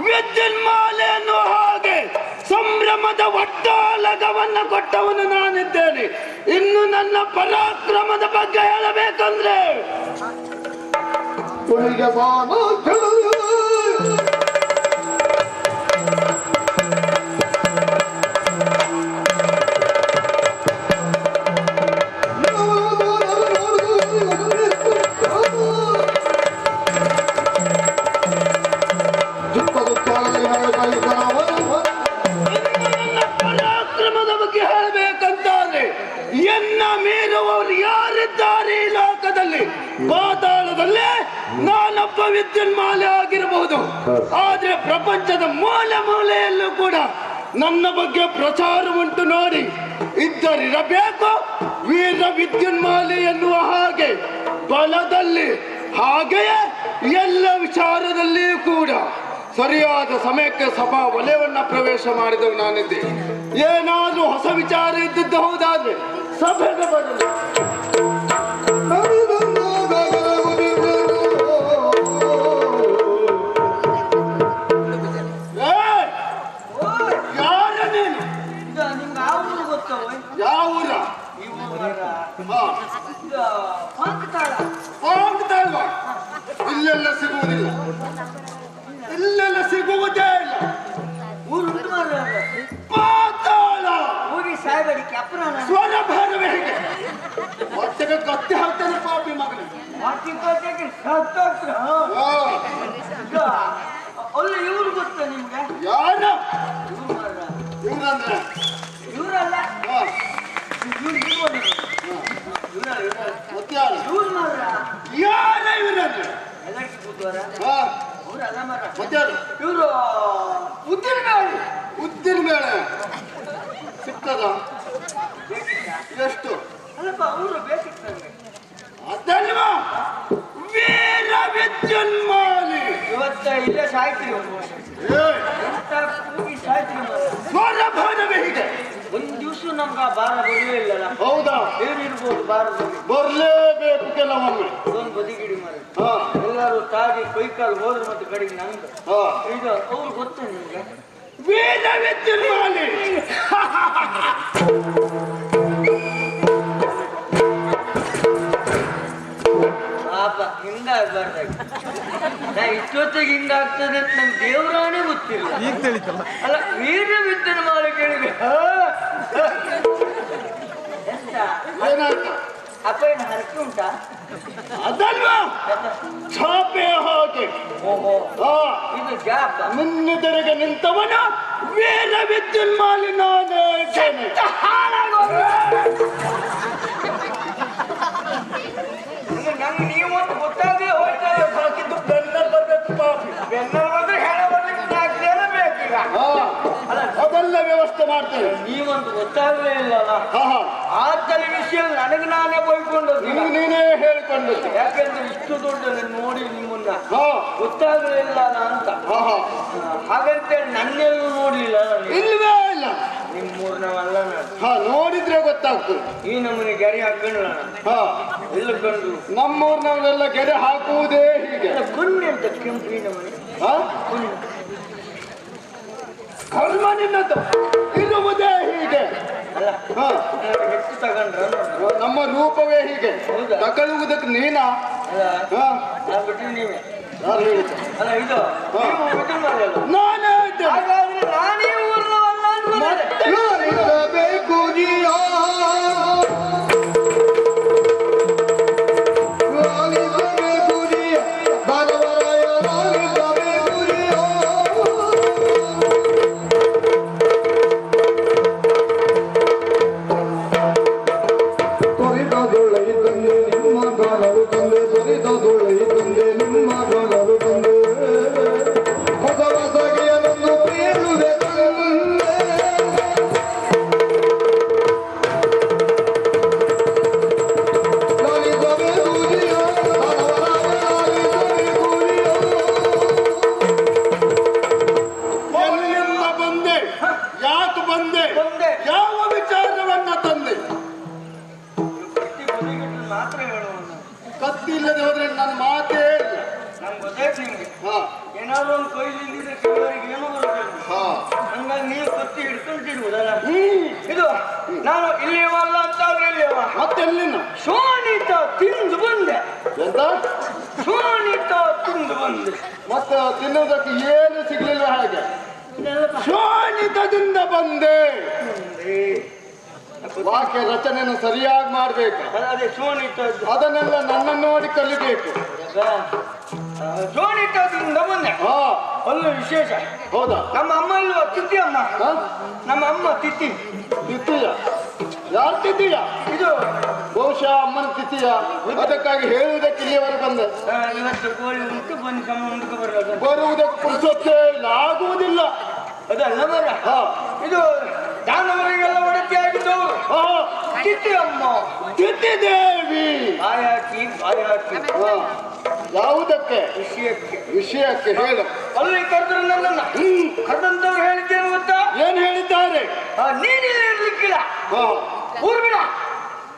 ವಿದ್ಯುನ್ಮಾಲೆಯನ್ನು ಹಾಗೆ ಸಂಭ್ರಮದ ಒಡ್ಡೋಲಗವನ್ನು ಕೊಟ್ಟವನು ನಾನಿದ್ದೇನೆ. ಇನ್ನು ನನ್ನ ಪರಾಕ್ರಮದ ಬಗ್ಗೆ ಹೇಳಬೇಕಂದ್ರೆ ಎನ್ನ ಮೀರುವವರು ಯಾರಿದ್ದಾರೆ ಈ ಲೋಕದಲ್ಲಿ? ಪಾತಾಳದಲ್ಲಿ ನಾನೊಬ್ಬ ವಿದ್ಯುನ್ಮಾಲೆ ಆಗಿರಬಹುದು, ಆದ್ರೆ ಪ್ರಪಂಚದ ಮೂಲೆ ಮೂಲೆಯಲ್ಲೂ ಕೂಡ ನನ್ನ ಬಗ್ಗೆ ಪ್ರಚಾರ ಉಂಟು ನೋಡಿ. ಇದ್ದರಿರಬೇಕು ವೀರ ವಿದ್ಯುನ್ಮಾಲೆ ಎನ್ನುವ ಹಾಗೆ ಬಲದಲ್ಲಿ, ಹಾಗೆಯೇ ಎಲ್ಲ ವಿಚಾರದಲ್ಲಿಯೂ ಕೂಡ ಸರಿಯಾದ ಸಮಯಕ್ಕೆ ಸಭಾ ವಲಯವನ್ನ ಪ್ರವೇಶ ಮಾಡಿದವು ನಾನಿದ್ದೆ. ಏನಾದ್ರೂ ಹೊಸ ವಿಚಾರ ಇದ್ದದ್ದು ಹೌದಾದ್ರೆ ಸಭೆಗೆ ಬರಲಿ. ಯಾರ ನೀನು? ಯಾವ ಊರ? ಹೋಗ್ತಾಳ್ವಾ? ಇಲ್ಲೆಲ್ಲ ಸಿಗುವುದಿಲ್ಲ, ಇಲ್ಲೆಲ್ಲ ಸಿಗುವುದೇ ಇಲ್ಲ. ಪಾತಾಳ ಸ್ವರ ಭಾರವೇ ಹೇಗೆ ಹೊಟ್ಟೆಗೆ ಕತ್ತಿ ಹಾಕ್ತಾನೆ ಪಾಪಿ ಮಗನಿಗೆ. ಅಲ್ಲ ಇವ್ರು ಗೊತ್ತ ನಿಮ್ಗೆ? ಯಾರ ಇವ್ರಂದ್ರೆ? ಇವ್ರಲ್ಲ, ಮತ್ತೆ ಯಾರು? ಇವ್ರು ಮಾರ ಯಾರ ಇವ್ರಂದ್ರೆ? ಎಲ್ಲಕ್ಕೆ ಕೂತವರ ಹಾ, ಅವ್ರಲ್ಲ ಮಾರ. ಮತ್ತೆ ಯಾರು? ಇವರು ಉದ್ದಿನ ಬೇಳೆ. ಉದ್ದಿನ ಬೇಳೆ ಸಿಗ್ತದ? ಎಷ್ಟು? ಅಲ್ಲಪ್ಪ ಅವರು ಬೇಕಿತ್ತು ನನಗೆ. ಅದಲ್ವಾ ವೀರ ವಿದ್ಯುನ್ಮಾಲಿ. ಇವತ್ತ ಇಲ್ಲೇ ಸಾಯ್ತೀರಿ ಒಂದು ವರ್ಷ. ಸಾಯ್ತೀರಿ ಸ್ವರ ಭಾರವೇ ಹೀಗೆ. ಒಂದ್ ದಿವ್ಸ ನಮ್ಗ ಬಾರ ಬರಲೇ ಇಲ್ಲಲ್ಲ. ಹೌದಾ? ಏನಿರ್ಬೋದು ಬಾರದಲ್ಲಿ ಬರ್ಲೇಬೇಕು ಕೆಲವೊಮ್ಮೆ. ಒಂದು ಬದಿಗಿಡಿ ಮಾರ. ಹಾ, ಎಲ್ಲರೂ ತಾಗಿ ಕೈಕಾಲು ಹೋದ್ರೆ ಮತ್ತೆ ಕಡೆಗೆ ನಂದು ಹಾ. ಇದು ಅವ್ರು ಗೊತ್ತ ನಿಮ್ಗೆ? ವೀರ ವಿದ್ಯುನ್ಮಾಲಿ. ಪಾಪ ಹಿಂಗಾಗ್ಬಾರ್ದಾಗ. ನಾ ಇಷ್ಟೊತ್ತಿಗೆ ಹಿಂಗಾಗ್ತದೆ ಅಂತ ನಮ್ ದೇವರಾಣೆ ಗೊತ್ತಿಲ್ಲ. ಈಗ ತಿಳಿತಲ್ಲ. ಅಲ್ಲ ವೀರ ವಿದ್ಯನ ಮಾಲೆ ಕೇಳಿದೆ. ಎಂತ ಏನಾಯ್ತು? ಅಪ್ಪ ಏನು ಹರಕೆ ಉಂಟಾ? ಅದಲ್ವಾ ಛಾಪೆ ಹಾಗೆ. ಓಹೋ, ಹಾ, ಇದು ಜಾಪ. ನಿನ್ನೆದುರಿಗೆ ನಿಂತವನ ವೀರ ವಿದ್ಯುನ್ಮಾಲಿ ನಾನೇ ಇದ್ದೇನೆ. ನಂಗೆ ನೀವೊಂದು ಗೊತ್ತಾಗದೆ ಹೋಯ್ತಾ ಹಾಕಿದ್ದು ಬೆನ್ನಲ್ಲಿ ಬರ್ಬೇಕು ಪಾಪಿ. ಬೆನ್ನಲ್ಲಿ ಬಂದ್ರೆ ಹೇಳ ಬರ್ಲಿಕ್ಕೆ ನಾಲ್ಕು ಜನ ಬೇಕೀಗ. ಹಾ, ಅದೆಲ್ಲ ವ್ಯವಸ್ಥೆ ಮಾಡ್ತೇವೆ. ನೀವೊಂದು ಗೊತ್ತಾಗಲೇ ಇಲ್ಲಲ್ಲ. ಹಾ, ಹಾ, ಆತನ ವಿಷಯ ನನಗೆ ನಾನೇ ಬೈಕೊಂಡದ್ದು. ನಿಮ್ಗೆ ನೀನೇ ಹೇಳಿಕೊಂಡು. ಯಾಕೆಂದ್ರೆ ಇಷ್ಟು ದೊಡ್ಡ ನೋಡಿ ನಿಮ್ಮನ್ನ ಹಾ, ಗೊತ್ತಾಗಲೇ ಇಲ್ಲ ಅಂತ. ಹಾ, ಹಾ. ಹಾಗಂತೇಳಿ ನನ್ನೆಲ್ಲೂ ನೋಡ್ಲಿಲ್ಲ ನೀವು. ಇಲ್ವೇ ಇಲ್ಲ. ನಿಮ್ಮೂರ್ನವಲ್ಲ ನಾನು. ಹಾ, ನೋಡಿದ್ರೆ ಗೊತ್ತಾಗ್ತದೆ. ಈ ನಮ್ಮನೆ ಗೆರೆ ಹಾಕೊಂಡ್ಲ ನಾನು. ಹಾ, ಎಲ್ಲ ಕಂಡು ನಮ್ಮೂರ್ನವರೆಲ್ಲ ಗೆರೆ ಹಾಕುವುದೇ ಹೀಗೆ. ಗುಣ್ಣೆ ಅಂತ ಕೆಂಪು ಈ ನಮ್ಮನೆ ಹಾ, ಗುಣ್ಣೆ. ಕರ್ಮ ನಿನ್ನದು ಇರುವುದೇ ಹೀಗೆ. ಅಲ್ಲ ಹಾ, ನನಗೆ ಹೆಚ್ಚು ತಗೊಂಡ್ರ ನಮ್ಮ ರೂಪವೇ ಹೀಗೆ. ಹೌದಾ? ತಗೊಳ್ಳುವುದಕ್ಕೆ ನೀನಾ? ಅಲ್ಲ ಹಾ, ಆಗ್ಬಿಟ್ಟು ನೀವೇ. ಯಾರು ಹೇಳಿದ್ದು? ಅಲ್ಲ ಇದು ನೀವು ಇದನ್ನ ಮಾಡಲ್ಲ. ನಾನೇ ಇದ್ದೇನೆ. ಹಾಗಾದ್ರೆ ನಾನೇ ಊರ್ನವಲ್ಲ ಅನ್ಕೊಂಡೆ. ಯಾರಿರಬೇಕು ನೀಯ? ಯಾರಿರಬೇಕು ನೀಯ? ಭಗವರಾಯ ಯಾರಿರಬೇಕು ನೀಯ? ತೊರೆದೊಳೈ ತಂದೆ ನಿಮ್ಮ ಗಾನಲು ತಂದೆ, ತೊರೆದೊಳೈ ತಂದೆ ನಿಮ್ಮ ಗಾನಲು ತಂದೆ, ಹೊಸ ಹೊಸಗೆಯನ್ನು ಪ್ರಿಯರುವೆ ತಂದೆ. ಲಾಲಿಸಬೆ ಗುರಿಯ, ಲಾಲಿಸಬೆ ಗುರಿಯ. ಎಲ್ಲಿಂದ ಬಂದೆ? ಯಾಕೆ ಬಂದೆ? ಬಂದೆ. ಯಾವ ವಿಚಾರವನ್ನ ತಂದೆ? ಮಾತ್ರ ಹೇಳುವಲ್ಲ. ಕತ್ತಿ ಇಲ್ಲದೆ ಹೋದ್ರೆ ನನ್ನ ಮಾತೇ ಇಲ್ಲ. ನಂಗೆ ಗೊತ್ತಾಯ್ತು ನಿಮ್ಗೆ. ಹಾ, ಏನಾದ್ರು ಒಂದು ಕೊಯ್ಲು ಇಲ್ಲಿದ್ರೆ ಕೆಲವರಿಗೆ ಏನೂ ಬರೋದಿಲ್ಲ. ಹಾ. ಹಂಗಾಗಿ ನೀವು ಕತ್ತಿ ಹಿಡ್ಕೊಂಡಿರುವುದಲ್ಲ. ಇದು ನಾನು ಇಲ್ಲಿಯವಲ್ಲ ಅಂತ ಆದ್ರೆ ಇಲ್ಲಿಯವ. ಮತ್ತೆಲ್ಲಿನ? ಶೋಣಿತ ತಿಂದು ಬಂದೆ. ಎಂತ? ಶೋಣಿತ ತಿಂದು ಬಂದೆ. ಮತ್ತೆ ತಿನ್ನುವುದಕ್ಕೆ ಏನು ಸಿಗ್ಲಿಲ್ಲ ಹಾಗೆ. ಇದೆಲ್ಲ ಶೋಣಿತದಿಂದ ಬಂದೆ. ವಾಕ್ಯ ರಚನೆಯನ್ನು ಸರಿಯಾಗಿ ಮಾಡ್ಬೇಕು. ಅದೇ ಶೋಣಿತ ಅದನ್ನೆಲ್ಲ ನನ್ನ ನೋಡಿ ಕಲಿಬೇಕು. ಶೋಣಿತದಿಂದ ಬಂದೆ. ಹಾ, ಒಂದು ವಿಶೇಷ. ಹೌದಾ? ನಮ್ಮ ಅಮ್ಮ ಇಲ್ವಾ? ತಿಥಿ ಅಮ್ಮ. ಹಾ? ನಮ್ಮ ಅಮ್ಮ ತಿಥಿ. ತಿಥಿಯ ಯಾರು ತಿಥಿಯ? ಇದು ಬಹುಶಃ ಅಮ್ಮನ ತಿಥಿಯ, ಅದಕ್ಕಾಗಿ ಹೇಳುವುದಕ್ಕೆ ಇಲ್ಲಿಯವರೆಗೆ ಬಂದೆ. ಇವತ್ತು ಕೋಳಿ ಉಂಟು ಬಂದು ಮುಂದಕ್ಕೆ ಬರೋದು ಬರುವುದಕ್ಕೆ ಪುರುಸೊತ್ತೆ ಇಲ್ಲ, ಆಗುವುದಿಲ್ಲ. ಅದಲ್ಲ ಮರ. ಹಾ ಇದು ದಾನವರಿಗೆಲ್ಲ ಒಡತಿ ಆಗಿದ್ದವರು ಹಾ ತಿಥಿ ಅಮ್ಮ ತಿಥಿ ದೇವಿ. ಬಾಯಿ ಹಾಕಿ ಹಾ ಯಾವುದಕ್ಕೆ? ವಿಷಯಕ್ಕೆ ವಿಷಯಕ್ಕೆ ಹೇಳು. ಅಲ್ಲಿ ಕರೆದ್ರು ನನ್ನನ್ನ ಕರೆದಂತವ್ರು ಹೇಳಿದ್ದೇನು ಗೊತ್ತಾ? ಏನ್ ಹೇಳಿದ್ದಾರೆ? ನೀನಿಲ್ಲ ಇರ್ಲಿಕ್ಕಿಲ್ಲ, ಹಾ ಊರು ಬಿಡ.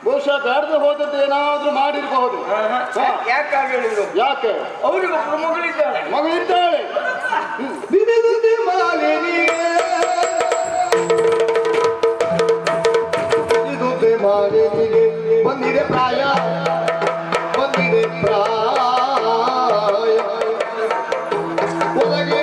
ಬಹುಶಃ ಬೇಡದೆ ಹೋದದ್ದು ಏನಾದ್ರೂ ಮಾಡಿರಬಹುದು. ಯಾಕಾಗಿ ಹೇಳಿದ್ರು? ಯಾಕೆ? ಅವರಿಗೊಬ್ಬರು ಮಗಳಿದ್ದಾಳೆ. ಮಗಳಿದ್ದಾಳೆ. ಬಂದಿದೆ ಪ್ರಾಯ, ಬಂದಿದೆ ಪ್ರಾಯ, ಒಳಗೆ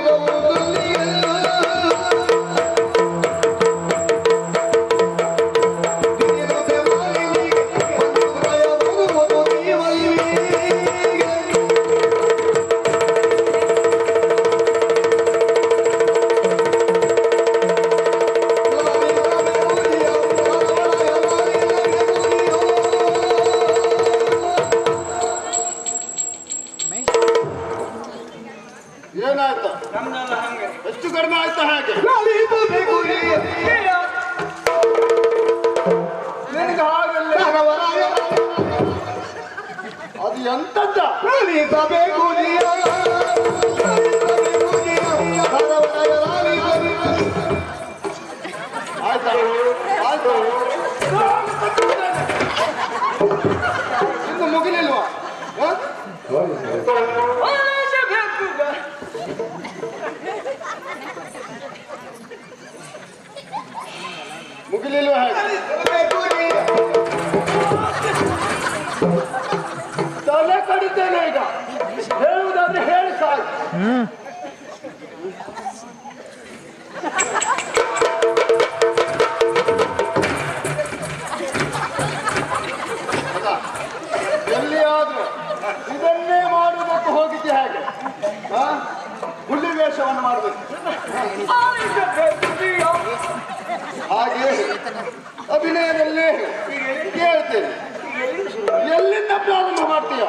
ಏನಾಯ್ತು? ನಮ್ದೆಲ್ಲ ಹಂಗೆ. ಹೆಚ್ಚು ಕಡಿಮೆ ಆಯ್ತಾ? ಹಾಗೆ ನಿನಗೆ ಹಾಗಲ್ಲ. ಅದು ಎಂತದ್ದ? ಆಯ್ತಾ? ಆಯ್ತು. ಇನ್ನು ಮುಗಿಲಿಲ್ವಾ? ಹ? ಮುಗಿಲಿಲ್ವಾ? ಹಾಗೆ ತಲೆ ಕಡಿತೇನೆ ಈಗ. ಹೇಳುವುದಾದ್ರೆ ಹೇಳಿ ಸಾಕು. ಎಲ್ಲಿಯಾದ್ರೂ ಇದನ್ನೇ ಮಾಡುವುದಕ್ಕೆ ಹೋಗಿದ್ದೆ ಹಾಗೆ. ಹುಲಿ ವೇಷವನ್ನು ಮಾಡಬೇಕು ಹಾಗೆ ಅಭಿನಯದಲ್ಲೇ ಕೇಳ್ತೇನೆ. ಎಲ್ಲಿಂದ ಪ್ರಾರಂಭ ಮಾಡ್ತೀಯ?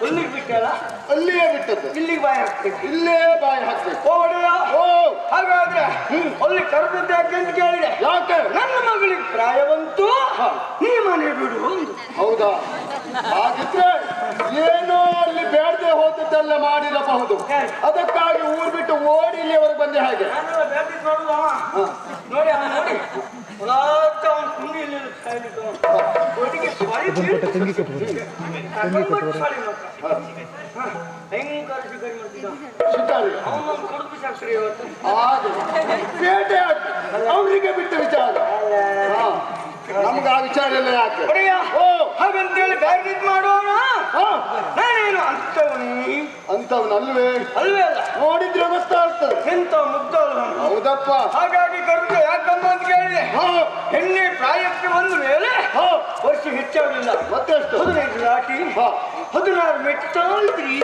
ಅಲ್ಲಿಗೆ ಬಿಟ್ಟಲ್ಲ, ಅಲ್ಲಿಯೇ ಬಿಟ್ಟದ್ದು. ಇಲ್ಲಿಗೆ ಬಾಯಿ ಹಾಕ್ಬೇಕು. ಇಲ್ಲೇ ಬಾಯಿ ಹಾಕ್ಬೇಕು. ಓ ಹಾಗಾದ್ರೆ ಅಲ್ಲಿ ಕರೆದದ್ದು ಯಾಕೆ ಅಂತ ಕೇಳಿದೆ. ಯಾಕೆ? ನನ್ನ ಮಗಳಿಗೆ ಪ್ರಾಯವಂತೂ ನೀ ಮನೆ ಬಿಡು ಒಂದು. ಹೌದಾ? ಹಾಗಿದ್ರೆ ಏನೋ ಅಲ್ಲಿ ಬೇಡದೆ ಹೋದದ್ದೆಲ್ಲ ಮಾಡಿರಬಹುದು. ಅದಕ್ಕಾಗಿ ಊರು ಬಿಟ್ಟು ಓಡಿ ಇಲ್ಲಿಯವರೆಗೆ ಬಂದೆ ಹಾಗೆ. ನೋಡಿ ಅವನು ನೋಡಿ ಅವನು ಕುಂಡಿ ಇಲ್ಲಿ ಶಿಕಾರಿ ಅವನು ಕೊಡುದು ಸಾಕ್ರಿ ಇವತ್ತು. ಬೇಟೆ ಅವರಿಗೆ ಬಿಟ್ಟ ವಿಚಾರ. ನಮ್ಗೆ ಆ ವಿಚಾರ ಎಲ್ಲ ಯಾಕೆ? ಓ ಹಾಗಂತೇಳಿ ಬ್ಯಾಗ್ ಮಾಡೋಣ. ನಾನೇನು ಅಂತವನಿ ಅಂತವನಲ್ವೇ? ಅಲ್ವೇ ಅಲ್ಲ, ನೋಡಿದ್ರೆ ಗೊತ್ತಾಗ್ತದೆ. ಎಂತ ಮುಗ್ದವನು. ಹೌದಪ್ಪ. ಹಾಗಾಗಿ ಕರೆದು ಯಾಕಮ್ಮ ಅಂತ ಕೇಳಿದೆ. ಹೆಣ್ಣೆ ಪ್ರಾಯಕ್ಕೆ ಬಂದ ಮೇಲೆ ವರ್ಷ ಹೆಚ್ಚಾಗಲಿಲ್ಲ. ಮತ್ತೆಷ್ಟು? 15 ದಾಟಿ 16 ಮೆಟ್ಟಾಲ್ತ್ರಿ.